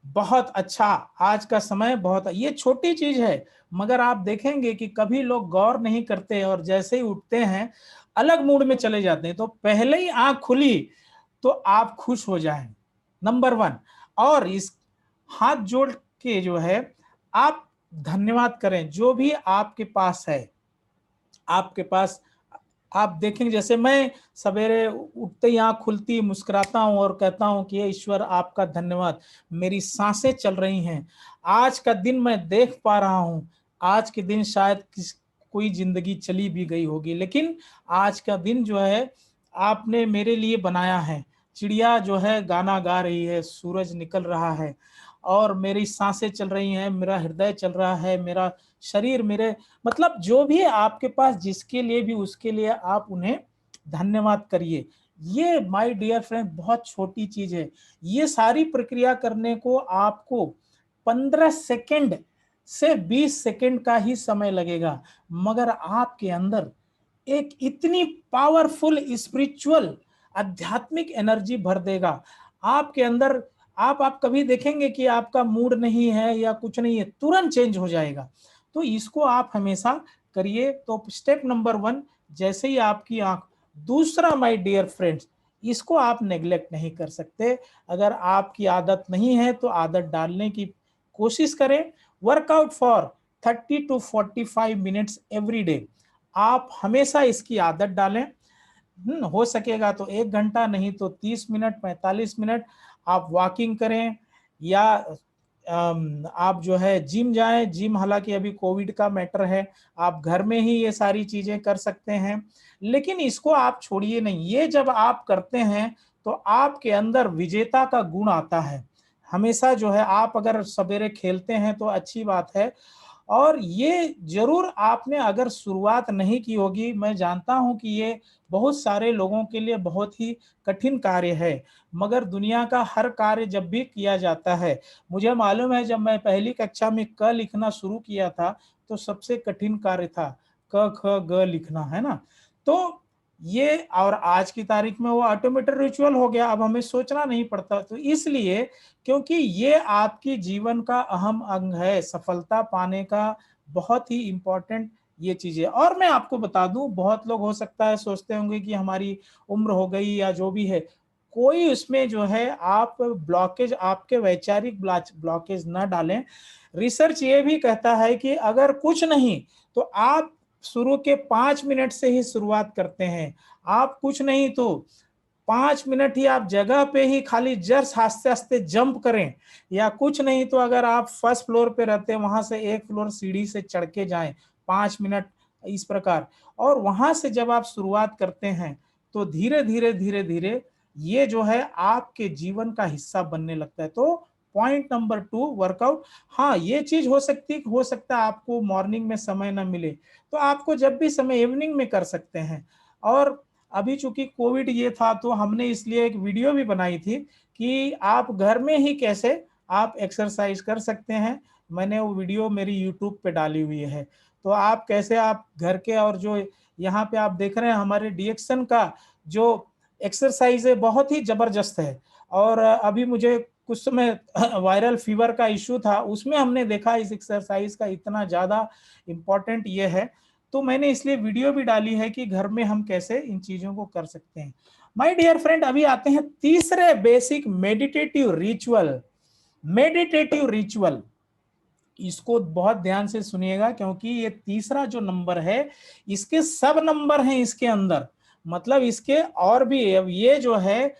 बहुत अच्छा, आज का समय बहुत, ये छोटी चीज है मगर आप देखेंगे कि कभी लोग गौर नहीं करते और जैसे ही उठते हैं अलग मूड में चले जाते हैं। तो पहले ही आंख खुली तो आप खुश हो जाएं, नंबर 1। और इस हाथ जोड़ के जो है आप धन्यवाद करें जो भी आपके पास है, आपके पास। आप देखेंगे जैसे मैं सवेरे उठते ही आँख खुलती मुस्कुराता हूँ और कहता हूँ कि ईश्वर आपका धन्यवाद, मेरी सांसें चल रही हैं, आज का दिन मैं देख पा रहा हूँ। आज के दिन शायद कोई जिंदगी चली भी गई होगी, लेकिन आज का दिन जो है आपने मेरे लिए बनाया है। चिड़िया जो है गाना गा रही है, सूरज निकल रहा है और मेरी सांसें चल रही हैं, मेरा हृदय चल रहा है, मेरा शरीर, मेरे मतलब जो भी आपके पास जिसके लिए भी, उसके लिए आप उन्हें धन्यवाद करिए। ये माय डियर फ्रेंड बहुत छोटी चीज है। ये सारी प्रक्रिया करने को आपको 15 सेकंड से 20 सेकंड का ही समय लगेगा, मगर आपके अंदर एक इतनी पावरफुल स्पिरिचुअल आध्यात्मिक एनर्जी भर देगा आपके अंदर। आप कभी देखेंगे कि आपका मूड नहीं है या कुछ नहीं है, तुरंत चेंज हो जाएगा। तो इसको आप हमेशा करिए। तो स्टेप नंबर 1, जैसे ही आपकी आंख, दूसरा माय डियर फ्रेंड्स, इसको आप नेग्लेक्ट नहीं कर सकते। अगर आपकी आदत नहीं है तो आदत डालने की कोशिश करें। Workout for 30 to 45 minutes every day, आप हमेशा इसकी आदत डालें। हो सकेगा तो 1 घंटा, नहीं तो 30 मिनट, 45 मिनट आप वॉकिंग करें या आप जो है जिम जाएं। जिम हालांकि अभी कोविड का मैटर है, आप घर में ही ये सारी चीजें कर सकते हैं, लेकिन इसको आप छोड़िए नहीं। ये जब आप करते हैं तो आपके अंदर विजेता का गुण आता है। हमेशा जो है आप अगर सवेरे खेलते हैं तो अच्छी बात है। और ये जरूर आपने अगर शुरुआत नहीं की होगी, मैं जानता हूं कि ये बहुत सारे लोगों के लिए बहुत ही कठिन कार्य है, मगर दुनिया का हर कार्य जब भी किया जाता है, मुझे मालूम है जब मैं पहली कक्षा में क लिखना शुरू किया था तो सबसे कठिन कार्य था क ख ग लिखना, है ना। तो ये और आज की तारीख में वो ऑटोमेटेड रिचुअल हो गया, अब हमें सोचना नहीं पड़ता। तो इसलिए क्योंकि ये आपकी जीवन का अहम अंग है, सफलता पाने का बहुत ही इम्पोर्टेंट ये चीज़ है। और मैं आपको बता दूं, बहुत लोग हो सकता है सोचते होंगे कि हमारी उम्र हो गई या जो भी है, कोई उसमें जो है आप ब्लॉकेज, आपके वैचारिक ब्लॉकेज ना डालें। रिसर्च ये भी कहता है कि अगर कुछ नहीं तो आप शुरू के 5 मिनट से ही शुरुआत करते हैं। आप कुछ नहीं तो 5 मिनट ही आप जगह पे ही खाली जस्ट आस्ते आस्ते जंप करें, या कुछ नहीं तो अगर आप फर्स्ट फ्लोर पे रहते हैं वहां से एक फ्लोर सीढ़ी से चढ़ के जाएं 5 मिनट, इस प्रकार। और वहां से जब आप शुरुआत करते हैं तो धीरे धीरे धीरे धीरे ये जो है आपके जीवन का हिस्सा बनने लगता है। तो पॉइंट नंबर 2, वर्कआउट। हाँ, ये चीज हो सकता है आपको मॉर्निंग में समय ना मिले, तो आपको जब भी समय इवनिंग में कर सकते हैं। और अभी चूंकि कोविड ये था तो हमने इसलिए एक वीडियो भी बनाई थी कि आप घर में ही कैसे आप एक्सरसाइज कर सकते हैं। मैंने वो वीडियो मेरी यूट्यूब पे डाली हुई है। तो आप कैसे आप घर के, और जो यहाँ पे आप देख रहे हैं हमारे डीएक्शन का जो एक्सरसाइज है बहुत ही जबरदस्त है। और अभी मुझे कुछ समय वायरल फीवर का इश्यू था, उसमें हमने देखा इस एक्सरसाइज का इतना ज्यादा इम्पोर्टेंट ये है। तो मैंने इसलिए वीडियो भी डाली है कि घर में हम कैसे इन चीजों को कर सकते हैं। माय डियर फ्रेंड, अभी आते हैं तीसरे basic meditative ritual. Meditative ritual, इसको बहुत ध्यान से सुनिएगा क्योंकि ये तीसरा जो नंबर है, इसके सब नंबर हैं इसके अंदर, मतलब इसके और भी। अब ये जो है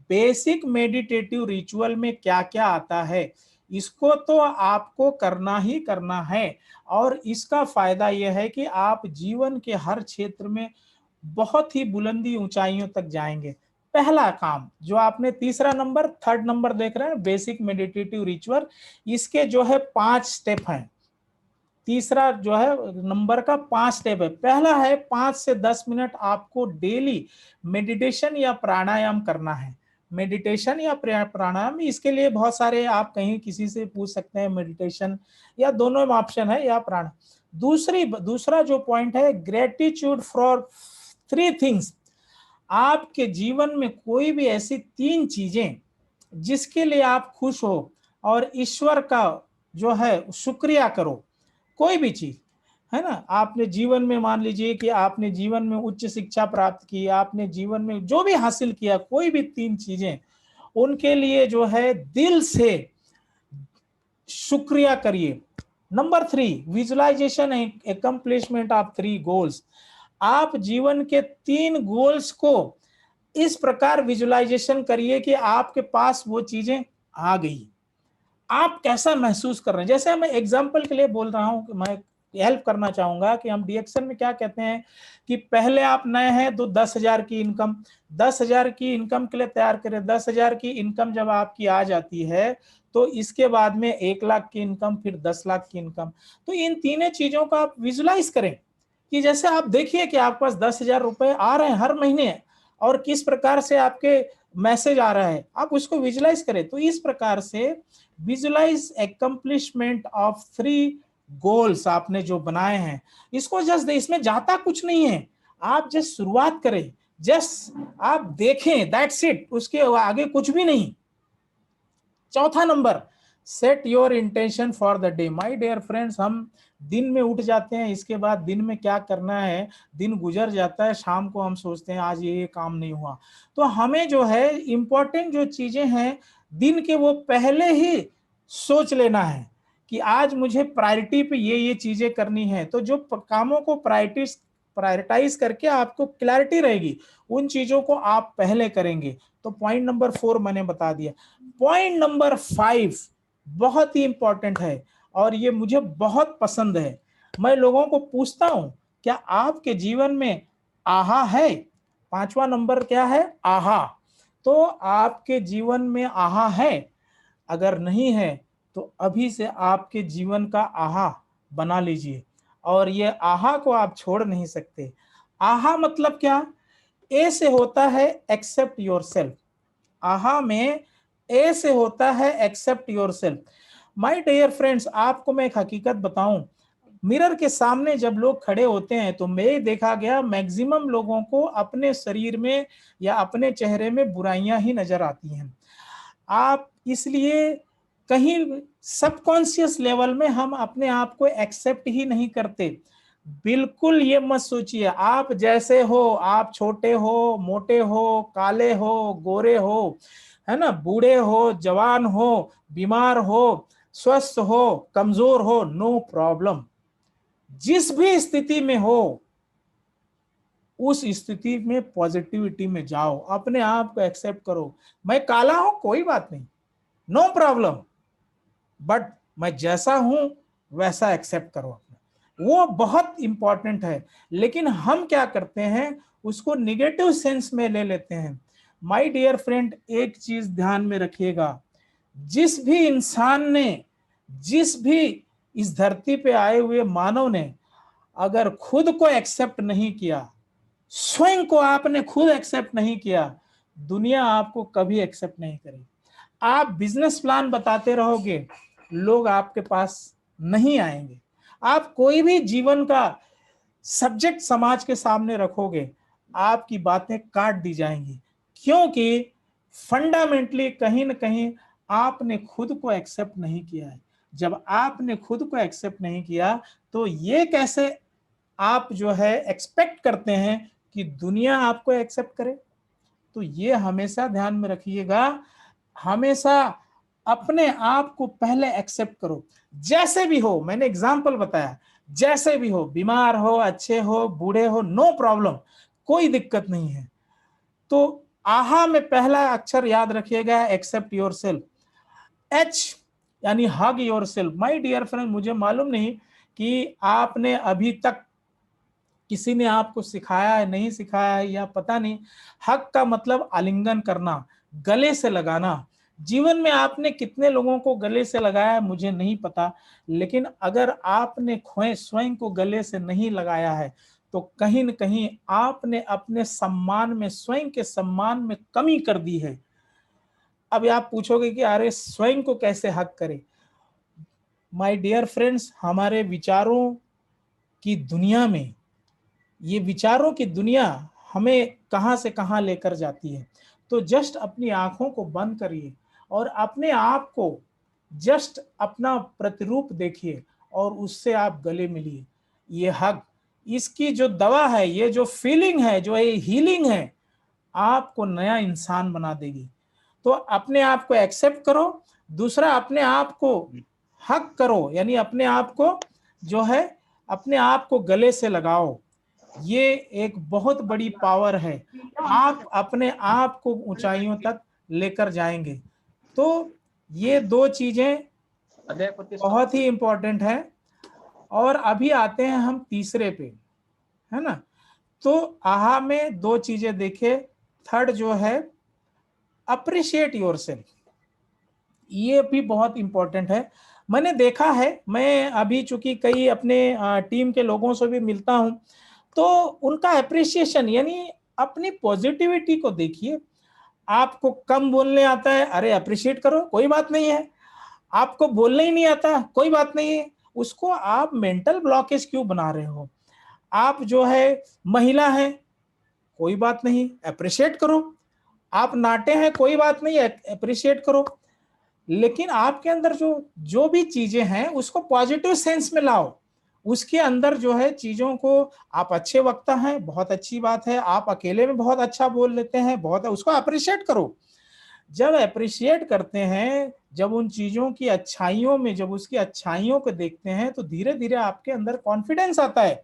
बेसिक मेडिटेटिव रिचुअल में क्या क्या आता है, इसको तो आपको करना ही करना है। और इसका फायदा यह है कि आप जीवन के हर क्षेत्र में बहुत ही बुलंदी ऊंचाइयों तक जाएंगे। पहला काम जो आपने तीसरा नंबर, थर्ड नंबर देख रहे हैं, बेसिक मेडिटेटिव रिचुअल, इसके जो है 5 स्टेप हैं। तीसरा जो है नंबर का 5 स्टेप है। पहला है 5 से 10 मिनट आपको डेली मेडिटेशन या प्राणायाम करना है। मेडिटेशन या प्राणायाम, इसके लिए बहुत सारे आप कहीं किसी से पूछ सकते हैं, मेडिटेशन या दोनों में ऑप्शन है, या प्राणायाम। दूसरा जो पॉइंट है, ग्रेटिट्यूड फॉर 3 थिंग्स। आपके जीवन में कोई भी ऐसी 3 चीजें जिसके लिए आप खुश हो और ईश्वर का जो है शुक्रिया करो। कोई भी चीज है ना, आपने जीवन में मान लीजिए कि आपने जीवन में उच्च शिक्षा प्राप्त की, आपने जीवन में जो भी हासिल किया, कोई भी 3 चीजें, उनके लिए जो है दिल से शुक्रिया करिए। Number 3, visualisation and accomplishment of 3 goals. आप जीवन के 3 गोल्स को इस प्रकार विजुअलाइजेशन करिए कि आपके पास वो चीजें आ गई। आप कैसा महसूस कर रहे हैं, जैसे मैं एग्जांपल के लिए बोल रहा हूं कि मैं हेल्प करना चाहूंगा कि हम डीएक्शन में क्या कहते हैं कि पहले आप नए हैं तो 10,000 की इनकम, 10,000 की इनकम के लिए तैयार करें। 10,000 की इनकम जब आपकी आ जाती है तो इसके बाद में 1 लाख की इनकम, फिर 10 लाख की इनकम। तो इन तीनों चीजों को आप विजुलाइज करें कि जैसे आप देखिए कि आपके पास 10,000 रुपए आ रहे हैं हर महीने, और किस प्रकार से आपके मैसेज आ रहा है, आप उसको विजुलाइज करें। तो इस प्रकार से विजुलाइज एकम्प्लिशमेंट ऑफ 3 गोल्स आपने जो बनाए हैं, इसको जस्ट, इसमें जाता कुछ नहीं है, आप जस्ट शुरुआत करें, जस्ट आप देखें, दैट्स इट, उसके आगे कुछ भी नहीं। चौथा number, set your intention for the day. My dear friends, हम दिन में उठ जाते हैं, इसके बाद दिन में क्या करना है, दिन गुजर जाता है, शाम को हम सोचते हैं आज ये काम नहीं हुआ। तो हमें जो है इंपॉर्टेंट जो चीजें हैं दिन के, वो पहले ही सोच लेना है कि आज मुझे प्रायोरिटी पे ये चीजें करनी है। तो जो कामों को प्रायोरिटाइज करके आपको क्लैरिटी रहेगी, उन चीजों को आप पहले करेंगे। तो पॉइंट नंबर 4 मैंने बता दिया। पॉइंट नंबर 5 बहुत ही इंपॉर्टेंट है और ये मुझे बहुत पसंद है। मैं लोगों को पूछता हूं, क्या आपके जीवन में आहा है? 5वां नंबर क्या है? आहा। तो आपके जीवन में आहा है? अगर नहीं है तो अभी से आपके जीवन का आहा बना लीजिए, और ये आहा को आप छोड़ नहीं सकते। आहा मतलब क्या? ए से होता है एक्सेप्ट योरसेल्फ। आहा में ए से होता है accept yourself. My dear friends, आपको मैं एक हकीकत बताऊं, मिरर के सामने जब लोग खड़े होते हैं तो मैं देखा गया मैक्सिमम लोगों को अपने शरीर में या अपने चेहरे में बुराइयां ही नजर आती हैं। आप इसलिए कहीं सबकॉन्शियस लेवल में हम अपने आप को एक्सेप्ट ही नहीं करते। बिल्कुल ये मत सोचिए आप जैसे हो, आप छोटे हो, मोटे हो, काले हो, गोरे हो, है ना, बूढ़े हो, जवान हो, बीमार हो, स्वस्थ हो, कमजोर हो, नो प्रॉब्लम। जिस भी स्थिति में हो उस स्थिति में पॉजिटिविटी में जाओ, अपने आप को एक्सेप्ट करो। मैं काला हूं कोई बात नहीं, नो प्रॉब्लम, बट मैं जैसा हूं वैसा एक्सेप्ट करो अपना, वो बहुत इंपॉर्टेंट है। लेकिन हम क्या करते हैं, उसको निगेटिव सेंस में ले लेते हैं। माय डियर फ्रेंड, एक चीज ध्यान में रखिएगा, जिस भी इंसान ने, जिस भी इस धरती पे आए हुए मानव ने अगर खुद को एक्सेप्ट नहीं किया, स्वयं को आपने खुद एक्सेप्ट नहीं किया, दुनिया आपको कभी एक्सेप्ट नहीं करेगी। आप बिजनेस प्लान बताते रहोगे, लोग आपके पास नहीं आएंगे। आप कोई भी जीवन का सब्जेक्ट समाज के सामने रखोगे, आपकी बातें काट दी जाएंगी, क्योंकि फंडामेंटली कहीं ना कहीं आपने खुद को एक्सेप्ट नहीं किया है। जब आपने खुद को एक्सेप्ट नहीं किया तो ये कैसे आप जो है एक्सपेक्ट करते हैं कि दुनिया आपको एक्सेप्ट करे। तो ये हमेशा ध्यान में रखिएगा, हमेशा अपने आप को पहले एक्सेप्ट करो। जैसे भी हो, मैंने एग्जांपल बताया, जैसे भी हो, बीमार हो, अच्छे हो, बूढ़े हो, नो प्रॉब्लम, कोई दिक्कत नहीं है। तो आहा में पहला अक्षर याद रखिएगा, एक्सेप्ट योरसेल्फ। एच यानी hug yourself. My dear friend, मुझे मालूम नहीं कि आपने अभी तक किसी ने आपको सिखाया है, नहीं सिखाया है, या पता नहीं। हक का मतलब आलिंगन करना, गले से लगाना। जीवन में आपने कितने लोगों को गले से लगाया है मुझे नहीं पता, लेकिन अगर आपने खोए स्वयं को गले से नहीं लगाया है तो कहीं न कहीं आपने अपने सम्मान में, स्वयं के सम्मान में कमी कर दी है। अब आप पूछोगे कि अरे स्वयं को कैसे हक करे। माय डियर फ्रेंड्स, हमारे विचारों की दुनिया में, ये विचारों की दुनिया हमें कहां से कहां लेकर जाती है। तो जस्ट अपनी आंखों को बंद करिए और अपने आप को जस्ट अपना प्रतिरूप देखिए और उससे आप गले मिलिए। ये हक, इसकी जो दवा है, ये जो फीलिंग है, जो ये हीलिंग है, आपको नया इंसान बना देगी। तो अपने आप को एक्सेप्ट करो। दूसरा, अपने आप को हक करो, यानी अपने आप को जो है, अपने आप को गले से लगाओ। ये एक बहुत बड़ी पावर है, आप अपने आप को ऊंचाइयों तक लेकर जाएंगे। तो ये दो चीजें बहुत ही इंपॉर्टेंट है। और अभी आते हैं हम तीसरे पे, है ना। तो आहा में दो चीजें देखे, थर्ड जो है अप्रिशिएट योरसेल्फ, ये भी बहुत इंपॉर्टेंट है। मैंने देखा है, मैं अभी चूंकि कई अपने टीम के लोगों से भी मिलता हूं, तो उनका अप्रिसिएशन, यानी अपनी पॉजिटिविटी को देखिए। आपको कम बोलने आता है, अरे अप्रिशिएट करो, कोई बात नहीं है। आपको बोलने ही नहीं आता, कोई बात नहीं है, उसको आप मेंटल ब्लॉकेज क्यों बना रहे हो। आप जो है महिला है, कोई बात नहीं, अप्रिशिएट करो। आप नाटे हैं, कोई बात नहीं, अप्रिशिएट करो। लेकिन आपके अंदर जो जो भी चीजें हैं उसको पॉजिटिव सेंस में लाओ। उसके अंदर जो है चीजों को, आप अच्छे वक्ता हैं, बहुत अच्छी बात है, आप अकेले में बहुत अच्छा बोल लेते हैं, बहुत, उसको अप्रिशिएट करो। जब अप्रिशिएट करते हैं, जब उन चीजों की अच्छाइयों में, जब उसकी अच्छाइयों को देखते हैं, तो धीरे धीरे आपके अंदर कॉन्फिडेंस आता है।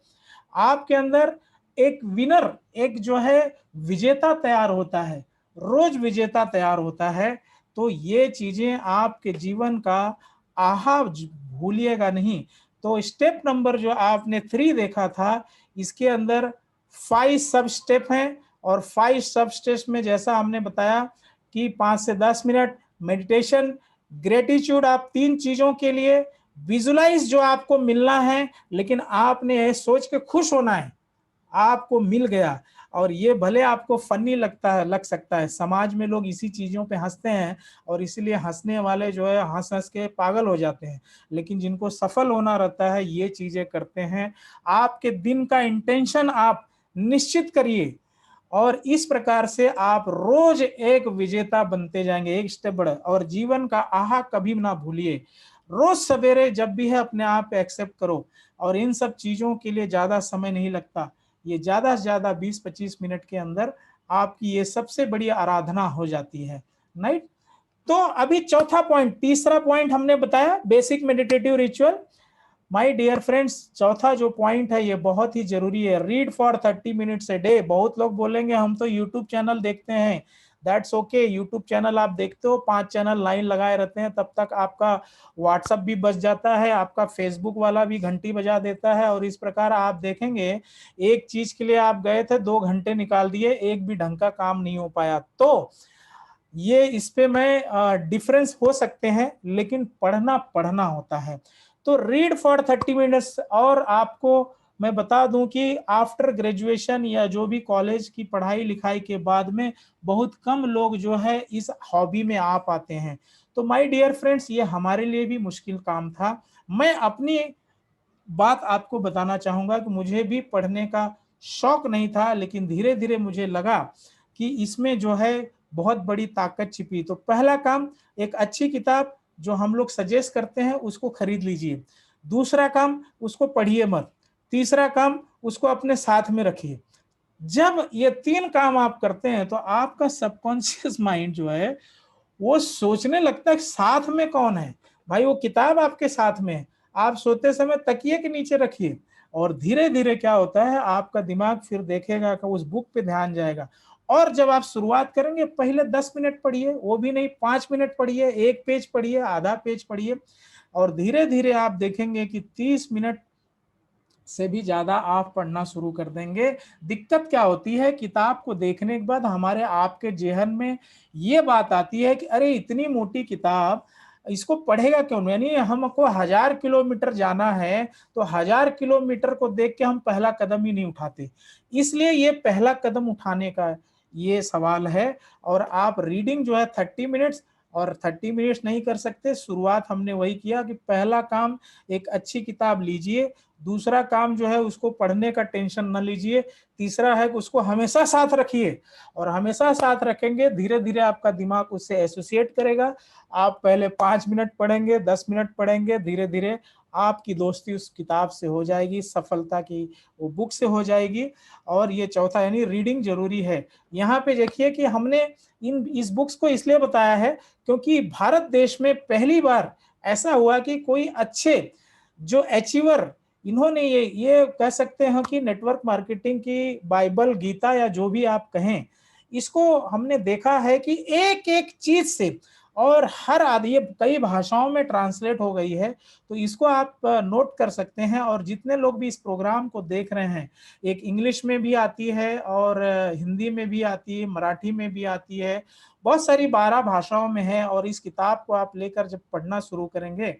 आपके अंदर एक विनर, एक जो है विजेता तैयार होता है, रोज विजेता तैयार होता है। तो ये चीजें आपके जीवन का आहा भूलिएगा नहीं। तो स्टेप नंबर जो आपने 3 देखा था, इसके अंदर 5 सब स्टेप हैं, और 5 सब स्टेप्स में जैसा हमने बताया कि 5 से 10 मिनट मेडिटेशन, ग्रेटिट्यूड, आप 3 चीजों के लिए विजुलाइज जो आपको मिलना है, लेकिन आपने ये सोच के खुश होना है, आपको मिल गया, और ये भले आपको फनी लग सकता है, समाज में लोग इसी चीजों पे हंसते हैं और इसीलिए हंसने वाले जो है हंस हंस के पागल हो जाते हैं, लेकिन जिनको सफल होना रहता है ये चीजें करते हैं। आपके दिन का इंटेंशन आप निश्चित करिए, और इस प्रकार से आप रोज एक विजेता बनते जाएंगे, एक स्टेप बढ़। और जीवन का आहा कभी ना भूलिए, रोज सवेरे जब भी है अपने आप एक्सेप्ट करो, और इन सब चीजों के लिए ज्यादा समय नहीं लगता, ये ज्यादा से ज्यादा 20-25 मिनट के अंदर आपकी ये सबसे बड़ी आराधना हो जाती है। राइट। तो अभी चौथा पॉइंट, तीसरा पॉइंट हमने बताया basic meditative ritual. My dear friends, चौथा जो पॉइंट है ये बहुत ही जरूरी है, read for 30 minutes a day. बहुत लोग बोलेंगे हम तो यूट्यूब चैनल देखते हैं, दैट्स ओके। यूट्यूब चैनल आप देखते हो, 5 चैनल लाइन लगाए रहते हैं, तब तक आपका व्हाट्सएप भी बज जाता है, आपका फेसबुक वाला भी घंटी बजा देता है, और इस प्रकार आप देखेंगे एक चीज के लिए आप गए थे 2 घंटे निकाल दिए, एक भी ढंग का काम नहीं हो पाया। तो ये इस पे मैं डिफरेंस हो सकते हैं, लेकिन पढ़ना पढ़ना होता है। तो रीड फॉर 30 मिनट्स। और आपको मैं बता दूं कि आफ्टर ग्रेजुएशन या जो भी कॉलेज की पढ़ाई लिखाई के बाद में बहुत कम लोग जो है इस हॉबी में आ पाते हैं। तो माय डियर फ्रेंड्स, ये हमारे लिए भी मुश्किल काम था। मैं अपनी बात आपको बताना चाहूंगा कि मुझे भी पढ़ने का शौक नहीं था, लेकिन धीरे धीरे मुझे लगा कि इसमें जो है बहुत बड़ी ताकत छिपी। तो पहला काम, एक अच्छी किताब जो हम लोग सजेस्ट करते हैं उसको खरीद लीजिए। दूसरा काम, उसको पढ़िए मत। तीसरा काम, उसको अपने साथ में रखिए। जब ये 3 काम आप करते हैं तो आपका सबकॉन्शियस माइंड जो है वो सोचने लगता है साथ में कौन है। भाई वो किताब आपके साथ में है, आप सोते समय तकिए के नीचे रखिए, और धीरे धीरे क्या होता है आपका दिमाग फिर देखेगा कि उस बुक पे ध्यान जाएगा। और जब आप शुरुआत करेंगे पहले 10 मिनट पढ़िए, वो भी नहीं 5 मिनट पढ़िए, 1 पेज पढ़िए, आधा पेज पढ़िए, और धीरे धीरे आप देखेंगे कि 30 मिनट से भी ज्यादा आप पढ़ना शुरू कर देंगे। दिक्कत क्या होती है, किताब को देखने के बाद हमारे आपके जेहन में ये बात आती है कि अरे इतनी मोटी किताब, इसको पढ़ेगा क्यों नहीं, यानी हमको 1000 किलोमीटर जाना है, तो 1000 किलोमीटर को देख के हम पहला कदम ही नहीं उठाते। इसलिए ये पहला कदम उठाने का ये सवाल है। और आप रीडिंग जो है 30 मिनट्स, और 30 मिनट्स नहीं कर सकते, शुरुआत हमने वही किया कि पहला काम एक अच्छी किताब लीजिए, दूसरा काम जो है उसको पढ़ने का टेंशन न लीजिए, तीसरा है कि उसको हमेशा साथ रखिए, और हमेशा साथ रखेंगे धीरे धीरे आपका दिमाग उससे एसोसिएट करेगा। आप पहले 5 मिनट पढ़ेंगे, 10 मिनट पढ़ेंगे, धीरे धीरे आपकी दोस्ती उस किताब से हो जाएगी, सफलता की वो बुक से हो जाएगी। और ये चौथा यानी रीडिंग जरूरी है। यहाँ पे देखिए कि हमने इस बुक्स को इसलिए बताया है क्योंकि भारत देश में पहली बार ऐसा हुआ कि कोई अच्छे जो अचीवर, इन्होंने ये कह सकते हैं कि नेटवर्क मार्केटिंग की बाइबल, गीता या जो भी आप कहें, इसको हमने देखा है कि एक एक चीज से, और हर आदमी, ये कई भाषाओं में ट्रांसलेट हो गई है, तो इसको आप नोट कर सकते हैं। और जितने लोग भी इस प्रोग्राम को देख रहे हैं, एक इंग्लिश में भी आती है, और हिंदी में भी आती है, मराठी में भी आती है, बहुत सारी 12 भाषाओं में है। और इस किताब को आप लेकर जब पढ़ना शुरू करेंगे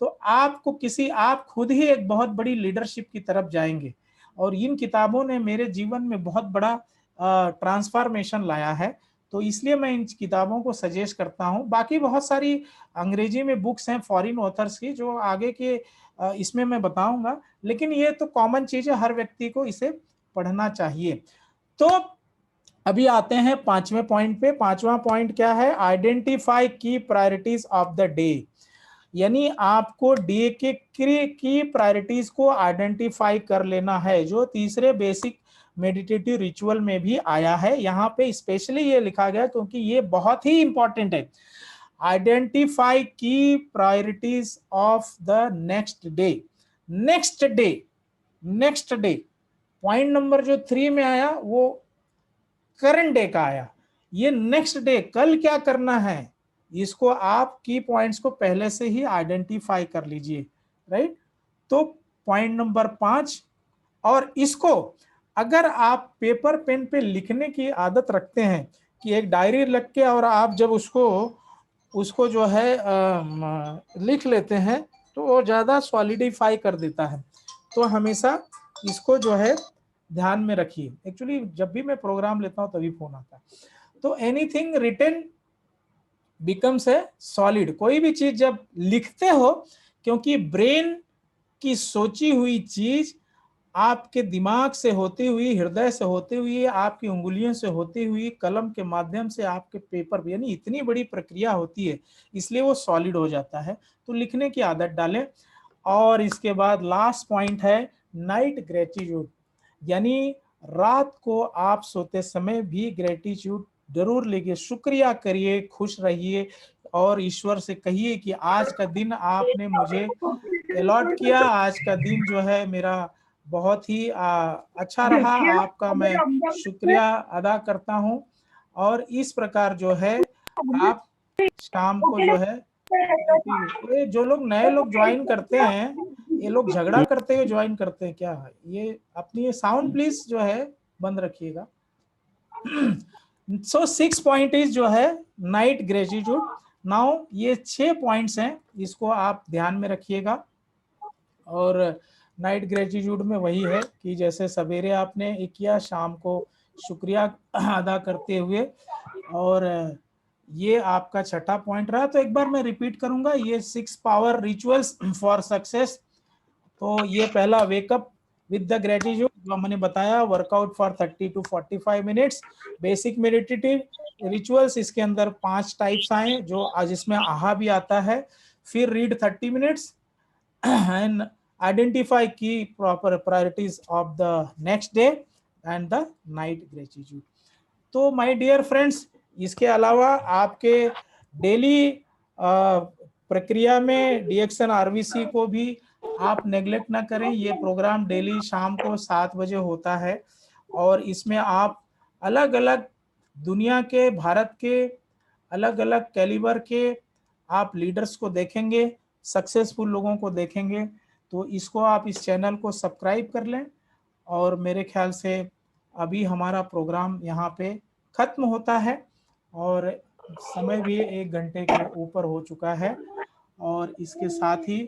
तो आपको आप खुद ही एक बहुत बड़ी लीडरशिप की तरफ जाएंगे। और इन किताबों ने मेरे जीवन में बहुत बड़ा ट्रांसफॉर्मेशन लाया है, तो इसलिए मैं इन किताबों को सजेस्ट करता हूं। बाकी बहुत सारी अंग्रेजी में बुक्स हैं फॉरेन ऑथर्स की, जो आगे के इसमें मैं बताऊंगा, लेकिन ये तो कॉमन चीज है, हर व्यक्ति को इसे पढ़ना चाहिए। तो अभी आते हैं 5वें पॉइंट पे। 5वां पॉइंट क्या है, आइडेंटिफाई की प्रायोरिटीज ऑफ द डे। यानी आपको डे के की प्रायोरिटीज को आइडेंटिफाई कर लेना है, जो तीसरे बेसिक मेडिटेटिव रिचुअल में भी आया है। यहाँ पे स्पेशली ये लिखा गया क्योंकि ये बहुत ही इंपॉर्टेंट है। आइडेंटिफाई की priorities of the next day. Next day, next day point number जो 3 में आया वो करंट डे का आया। ये नेक्स्ट डे, कल क्या करना है, इसको आप की पॉइंट्स को पहले से ही आइडेंटिफाई कर लीजिए। राइट। तो पॉइंट नंबर 5, और इसको अगर आप पेपर पेन पे लिखने की आदत रखते हैं कि एक डायरी रख के और आप जब उसको उसको जो है लिख लेते हैं, तो वो ज्यादा सॉलिडिफाई कर देता है। तो हमेशा इसको जो है ध्यान में रखिए। एक्चुअली जब भी मैं प्रोग्राम लेता हूँ तभी फोन आता है। तो anything written becomes a solid, कोई भी चीज जब लिखते हो, क्योंकि ब्रेन की सोची हुई चीज आपके दिमाग से होती हुई, हृदय से होती हुई, आपकी उंगलियों से होती हुई, कलम के माध्यम से आपके पेपर, यानी इतनी बड़ी प्रक्रिया होती है, इसलिए वो सॉलिड हो जाता है। तो लिखने की आदत डालें। और इसके बाद लास्ट पॉइंट है नाइट ग्रेटिट्यूड, यानी रात को आप सोते समय भी ग्रेटिट्यूड जरूर लिखिए, शुक्रिया करिए, खुश रहिए और ईश्वर से कहिए कि आज का दिन आपने मुझे अलॉट किया, आज का दिन जो है मेरा बहुत ही अच्छा रहा, आपका मैं शुक्रिया अदा करता हूं। और इस प्रकार जो है आप शाम को जो है, ये जो लोग नए लोग ज्वाइन करते हैं, ये लोग झगड़ा करते हुए ज्वाइन करते हैं क्या? ये अपनी साउंड प्लीज जो है बंद रखिएगा। सो 6 पॉइंट इज जो है नाइट ग्रेटिट्यूड। नाउ ये 6 पॉइंट्स हैं, इसको आप ध्यान में रखिएगा। और नाइट ग्रेटिट्यूड में वही है कि जैसे सवेरे आपने एक किया, शाम को शुक्रिया अदा करते हुए, और ये आपका छठा पॉइंट रहा। तो एक बार मैं रिपीट करूंगा, ये 6 पावर रिचुअल्स फॉर सक्सेस। तो ये पहला, वेकअप विद द ग्रेटिट्यूड, जो मैंने बताया, workout for 30 to 45 minutes, basic meditative rituals, इसके अंदर 5 टाइप्स आए, जो आज इसमें आहा भी आता है। फिर रीड 30 मिनट्स एंड आइडेंटिफाई की proper priorities of the next day and the night gratitude. तो माय डियर फ्रेंड्स, इसके अलावा आपके डेली प्रक्रिया में डीएक्शन आरवीसी को भी आप नेग्लेक्ट ना करें। ये प्रोग्राम डेली शाम को 7 बजे होता है, और इसमें आप अलग अलग दुनिया के, भारत के अलग अलग कैलिबर के आप लीडर्स को देखेंगे, सक्सेसफुल लोगों को देखेंगे। तो इसको आप इस चैनल को सब्सक्राइब कर लें। और मेरे ख्याल से अभी हमारा प्रोग्राम यहाँ पे खत्म होता है, और समय भी 1 घंटे के ऊपर हो चुका है। और इसके साथ ही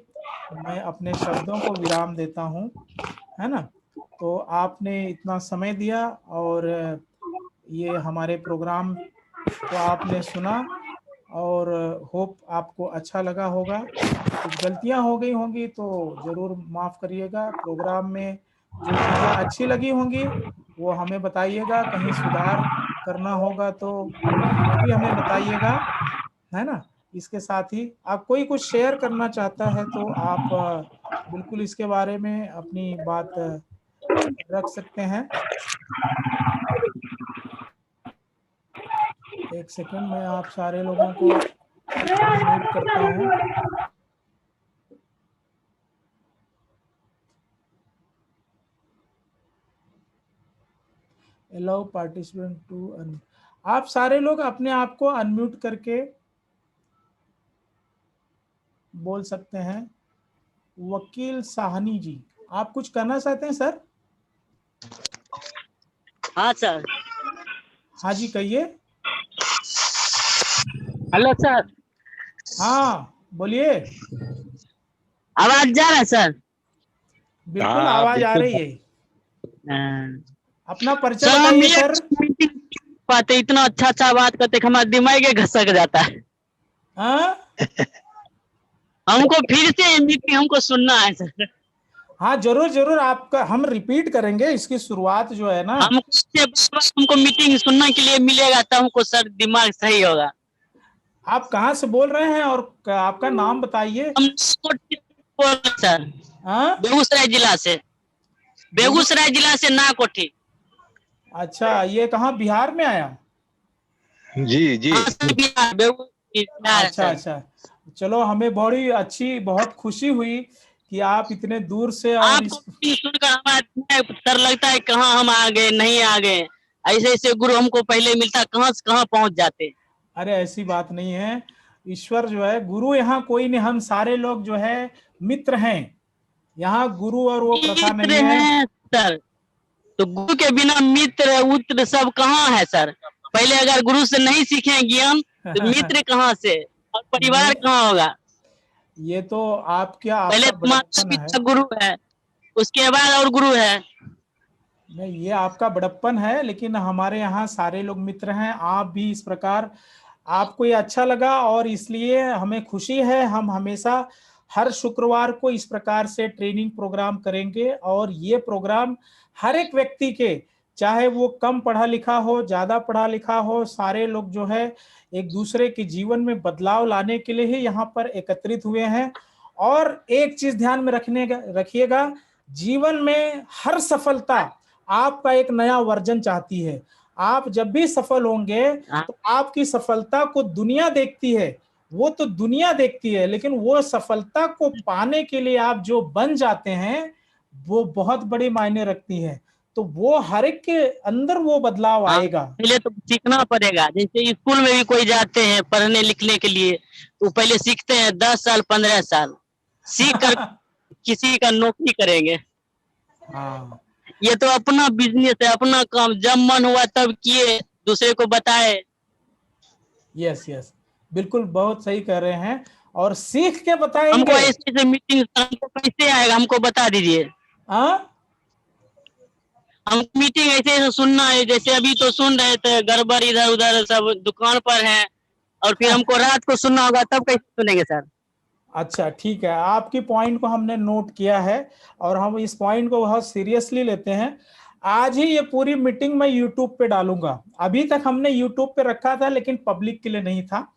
मैं अपने शब्दों को विराम देता हूँ, है ना। तो आपने इतना समय दिया और ये हमारे प्रोग्राम को आपने सुना, और होप आपको अच्छा लगा होगा। कुछ गलतियां हो गई होंगी तो जरूर माफ करिएगा। प्रोग्राम में जो चीज़ें अच्छी लगी होंगी वो हमें बताइएगा, कहीं सुधार करना होगा तो वो भी हमें बताइएगा, है ना। इसके साथ ही आप कोई कुछ शेयर करना चाहता है तो आप बिल्कुल इसके बारे में अपनी बात रख सकते हैं। एक सेकंड, मैं आप सारे लोगों को म्यूट करता हूँ। अलाउ पार्टिसिपेंट टू आप सारे लोग अपने आप को अनम्यूट करके बोल सकते हैं। वकील साहनी जी, आप कुछ कहना चाहते हैं सर? हाँ सर। हाँ जी, कहिए। Hello sir. हाँ बोलिए। आवाज जा रहा है सर? बिल्कुल आवाज आ रही है। अपना परिचय सर हम बताइए सर। पाते इतना अच्छा अच्छा बात करते कि हमारा दिमाग ही घसक जाता है। हाँ हमको फिर से मीटिंग हमको सुनना है सर। हाँ जरूर जरूर, आपका हम रिपीट करेंगे। इसकी शुरुआत जो है ना, हमको मीटिंग सुनने के लिए मिलेगा तब हमको सर दिमाग सही होगा। आप कहाँ से बोल रहे हैं और आपका नाम बताइए। हम सर हाँ बेगूसराय जिला से, बेगूसराय जिला से नाकोठी। अच्छा, ये कहाँ बिहार में आया? जी जी। हाँ सर बिहार अच्छा सर। अच्छा, चलो हमें बड़ी अच्छी, बहुत खुशी हुई कि आप इतने दूर से और आपको सुनकर हमारा डर लगता है कहाँ हम आ गए, नहीं आ गए। ऐसे ऐसे गुरु हमको पहले मिलता, कहाँ से कहाँ पहुंच जाते। अरे ऐसी बात नहीं है। ईश्वर जो है, गुरु यहाँ कोई नहीं, हम सारे लोग जो है मित्र हैं। यहाँ गुरु और वो प्रथा मित्र नहीं है। हैं सर, तो गुरु के बिना मित्र उत्र सब कहाँ है सर? पहले अगर गुरु से नहीं सीखे ज्ञान तो मित्र कहाँ से और परिवार कहाँ होगा? ये तो आपका पहले आपका माता बचपन है। पिता गुरु है, उसके बाद और गुरु है। नहीं, ये आपका बड़प्पन है, लेकिन हमारे यहाँ सारे लोग मित्र हैं। आप भी इस प्रकार, आपको ये अच्छा लगा और इसलिए हमें खुशी है। हम हमेशा हर शुक्रवार को इस प्रकार से ट्रेनिंग प्रोग्राम करेंगे और ये प्रोग्राम हर एक व्यक्ति के, चाहे वो कम पढ़ा लिखा हो, ज्यादा पढ़ा लिखा हो, सारे लोग जो है एक दूसरे के जीवन में बदलाव लाने के लिए ही यहाँ पर एकत्रित हुए हैं। और एक चीज ध्यान में रखिएगा, जीवन में हर सफलता आपका एक नया वर्जन चाहती है। आप जब भी सफल होंगे तो आपकी सफलता को दुनिया देखती है, वो तो दुनिया देखती है, लेकिन वो सफलता को पाने के लिए आप जो बन जाते हैं वो बहुत बड़ी मायने रखती है। तो वो हर एक के अंदर वो बदलाव आएगा। पहले तो सीखना पड़ेगा। जैसे स्कूल में भी कोई जाते हैं पढ़ने लिखने के लिए, तो पहले सीखते हैं 10 साल 15 साल, सीख कर किसी का नौकरी करेंगे। हाँ, ये तो अपना बिजनेस है, अपना काम, जब मन हुआ तब किए, दूसरे को बताए। यस यस, बिल्कुल बहुत सही कह रहे हैं। और सीख के हमको बताएंगे। ऐसे मीटिंग हमको कैसे आएगा, हमको बता दीजिए। हाँ, हम मीटिंग ऐसे सुनना है, जैसे अभी तो सुन रहे थे, गड़बड़ इधर उधर सब दुकान पर है, और फिर हमको रात को सुनना होगा, तब कैसे सुनेंगे सर? अच्छा ठीक है, आपकी पॉइंट को हमने नोट किया है और हम इस पॉइंट को बहुत सीरियसली लेते हैं। आज ही ये पूरी मीटिंग मैं यूट्यूब पे डालूंगा। अभी तक हमने यूट्यूब पे रखा था लेकिन पब्लिक के लिए नहीं था,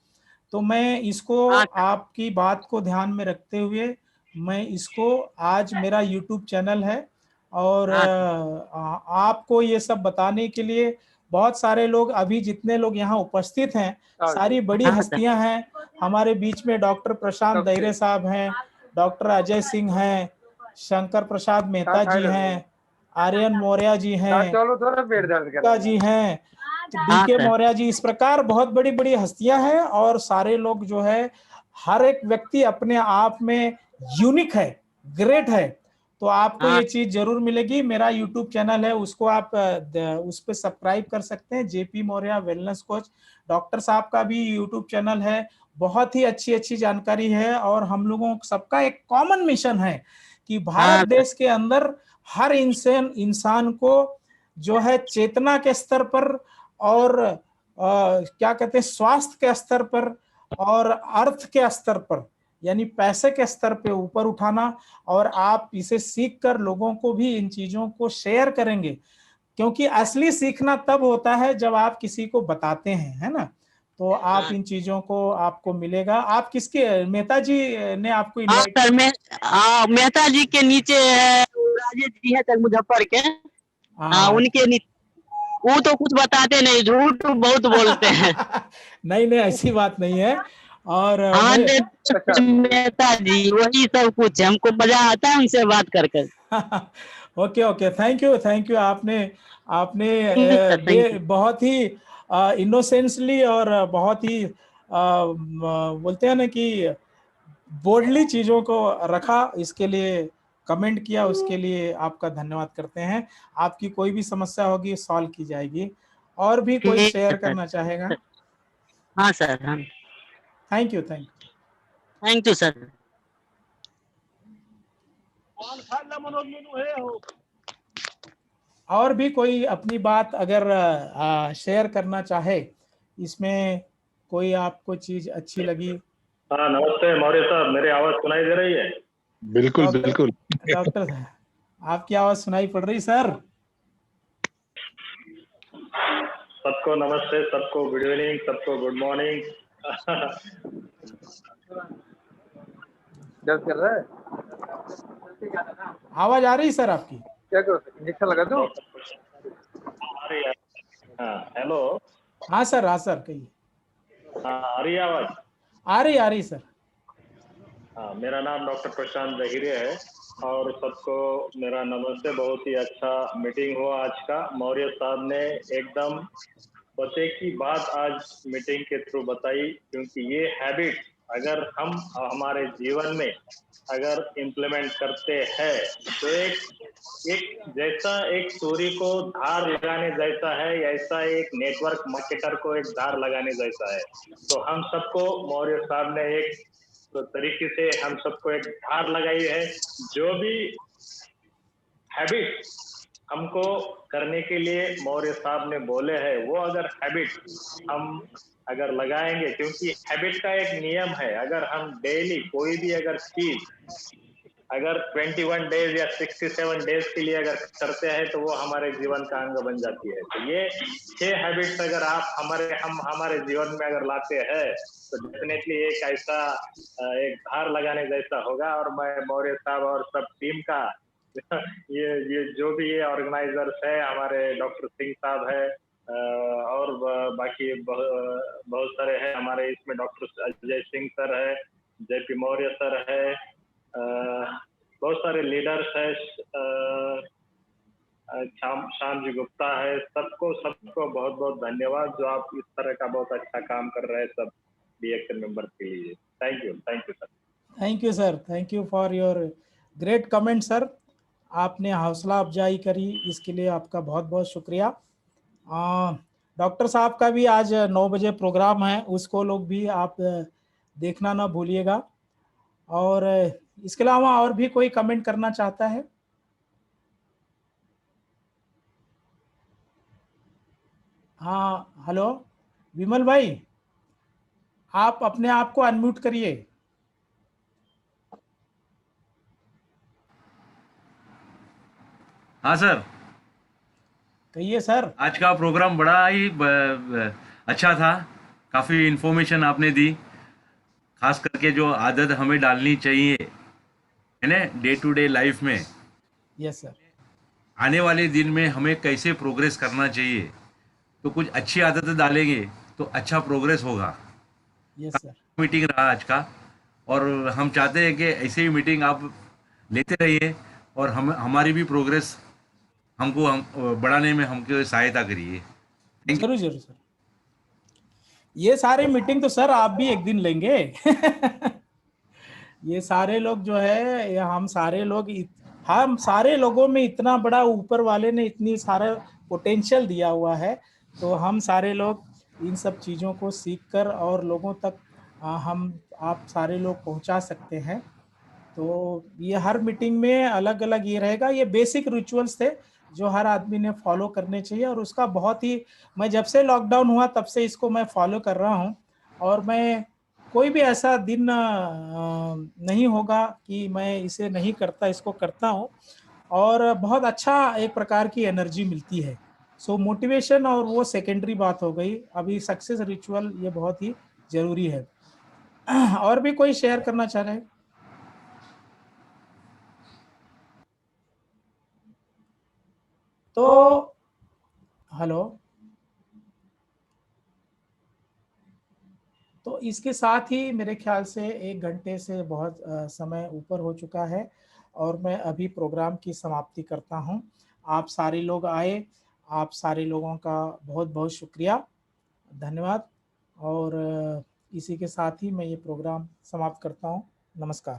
तो मैं इसको हाँ आपकी बात को ध्यान में रखते हुए मैं इसको, आज मेरा यूट्यूब चैनल है और हाँ आपको ये सब बताने के लिए बहुत सारे लोग, अभी जितने लोग यहाँ उपस्थित हैं सारी बड़ी हाँ सर। हस्तियां हैं। हमारे बीच में डॉक्टर प्रशांत दहिरे साहब हैं, डॉक्टर अजय सिंह हैं, शंकर प्रसाद मेहता जी हैं, आर्यन मौर्य जी हैं, गुप्ता जी हैं, तो हाँ डीके सर। मौर्य जी, इस प्रकार बहुत बड़ी बड़ी हस्तियां हैं। और सारे लोग जो है, हर एक व्यक्ति अपने आप में यूनिक है, ग्रेट है। तो आपको हाँ ये चीज जरूर मिलेगी। मेरा यूट्यूब चैनल है, उसको आप उस पर सब्सक्राइब कर सकते हैं, JP Maurya wellness coach. Doctor साहब का भी यूट्यूब चैनल है, बहुत ही अच्छी अच्छी जानकारी है। और हम लोगों सबका एक कॉमन मिशन है कि भारत हाँ सर। देश के अंदर हर इंसान को जो है चेतना के स्तर पर और क्या कहते हैं स्वास्थ्य के स्तर पर और अर्थ के स्तर पर, यानी पैसे के स्तर पे ऊपर उठाना। और आप इसे सीख कर लोगों को भी इन चीजों को शेयर करेंगे, क्योंकि असली सीखना तब होता है जब आप किसी को बताते हैं, है ना। तो आप इन चीजों को आपको मिलेगा। आप किसके, मेहता जी ने आपको हाँ इनवाइट? सर, मैं मेहता जी के नीचे है, राजेश जी है सर, मुजफ्फर के। हाँ, हाँ। उनके नीचे। वो तो कुछ बताते नहीं, झूठ बहुत बोलते हैं। नहीं नहीं, ऐसी बात नहीं है। और हाँ मैं मेहता जी वही सब कुछ है, हमको मजा आता है उनसे बात कर कर। Okay okay, thank you. आपने आपने सर थैंक यू। बहुत ही इनोसेंसली और बहुत ही बोलते हैं ना कि बोल्डली चीजों को रखा, इसके लिए कमेंट किया, उसके लिए आपका धन्यवाद करते हैं। आपकी कोई भी समस्या होगी सॉल्व की जाएगी। और भी कोई ठीक है शेयर सर। करना चाहेगा? हाँ सर। हाँ, thank you. Thank you sir. और भी कोई अपनी बात अगर शेयर करना चाहे, इसमें कोई आपको चीज अच्छी लगी? हाँ नमस्ते मौर्य साहब, मेरी आवाज सुनाई दे रही है? बिल्कुल डॉक्टर बिल्कुल। डॉक्टर आपकी आवाज सुनाई पड़ रही सर। सबको नमस्ते, सबको गुड इवनिंग, सबको गुड मॉर्निंग। दर्द कर रहा है? आवाज आ रही सर आपकी? क्या करो, इंजेक्शन लगा दो? आ रही है? हाँ हेलो। हाँ सर कहिए। हाँ आ रही है आवाज? आ रही सर। हाँ, मेरा नाम डॉक्टर प्रशांत दहिरे है और सबको मेरा नमस्ते। बहुत ही अच्छा मीटिंग हुआ आज का। मौर्य साहब ने एकदम बचे की बात आज मीटिंग के थ्रू बताई, क्योंकि ये हैबिट अगर हम हमारे जीवन में अगर इम्प्लीमेंट करते हैं तो एक जैसा एक सूर्य को धार लगाने जैसा है, ऐसा एक नेटवर्क मार्केटर को एक धार लगाने जैसा है। तो हम सबको मौर्य साहब ने एक तो तरीके से हम सबको एक धार लगाई है। जो भी हैबिट हमको करने के लिए मौर्य साहब ने बोले हैं, वो अगर हैबिट हम अगर लगाएंगे, क्योंकि हैबिट का एक नियम है, अगर हम डेली कोई भी अगर चीज अगर 21 डेज या 67 डेज के लिए अगर करते हैं तो वो हमारे जीवन का अंग बन जाती है। तो ये 6 हैबिट्स अगर आप हमारे जीवन में अगर लाते हैं तो डेफिनेटली एक ऐसा एक धार लगाने जैसा होगा। और मैं मौर्य साहब और सब टीम का ये जो भी ये ऑर्गेनाइजर्स है, हमारे डॉक्टर सिंह साहब है और बाकी बहुत सारे हैं हमारे इसमें, डॉक्टर अजय सिंह सर है, जेपी मौर्य सर है, बहुत सारे लीडर्स है, श्याम जी गुप्ता है, सबको बहुत बहुत धन्यवाद जो आप इस तरह का बहुत अच्छा काम कर रहे हैं सब डीएक्शन मेंबर के लिए। Thank you sir. Thank you sir, thank you for your great comment sir. आपने हौसला अफजाई करी, इसके लिए आपका बहुत बहुत शुक्रिया। डॉक्टर साहब का भी आज 9 बजे प्रोग्राम है, उसको लोग भी आप देखना ना भूलिएगा। और इसके अलावा और भी कोई कमेंट करना चाहता है? हाँ, हेलो विमल भाई, आप अपने आप को अनम्यूट करिए। हाँ सर, कहिए सर। आज का प्रोग्राम बड़ा ही अच्छा था। काफ़ी इन्फॉर्मेशन आपने दी, खास करके जो आदत हमें डालनी चाहिए है ना डे टू डे लाइफ में, यस सर। आने वाले दिन में हमें कैसे प्रोग्रेस करना चाहिए। तो कुछ अच्छी आदतें डालेंगे तो अच्छा प्रोग्रेस होगा। Yes sir. मीटिंग रहा आज का, और हम चाहते हैं कि ऐसे ही मीटिंग आप लेते रहिए और हमारी भी प्रोग्रेस हम बढ़ाने में हमको सहायता करिए। Thank you. जरूर जरूर सर। ये सारे मीटिंग तो सर आप भी एक दिन लेंगे। ये सारे लोग जो है, ये हम सारे लोगों में इतना बड़ा ऊपर वाले ने इतनी सारा पोटेंशियल दिया हुआ है, तो हम सारे लोग इन सब चीज़ों को सीखकर और लोगों तक हम आप सारे लोग पहुंचा सकते हैं। तो ये हर मीटिंग में अलग अलग ये रहेगा। ये बेसिक रिचुअल्स थे जो हर आदमी ने फॉलो करने चाहिए, और उसका बहुत ही, मैं जब से लॉकडाउन हुआ तब से इसको मैं फॉलो कर रहा हूँ। और मैं कोई भी ऐसा दिन नहीं होगा कि मैं इसे नहीं करता, इसको करता हूँ। और बहुत अच्छा एक प्रकार की एनर्जी मिलती है। सो मोटिवेशन और वो सेकेंडरी बात हो गई, अभी सक्सेस रिचुअल ये बहुत ही जरूरी है। और भी कोई शेयर करना चाह रहे हैं? तो हेलो, तो इसके साथ ही मेरे ख्याल से 1 घंटे से बहुत समय ऊपर हो चुका है, और मैं अभी प्रोग्राम की समाप्ति करता हूं। आप सारे लोग आए, आप सारे लोगों का बहुत बहुत शुक्रिया, धन्यवाद। और इसी के साथ ही मैं ये प्रोग्राम समाप्त करता हूं। नमस्कार।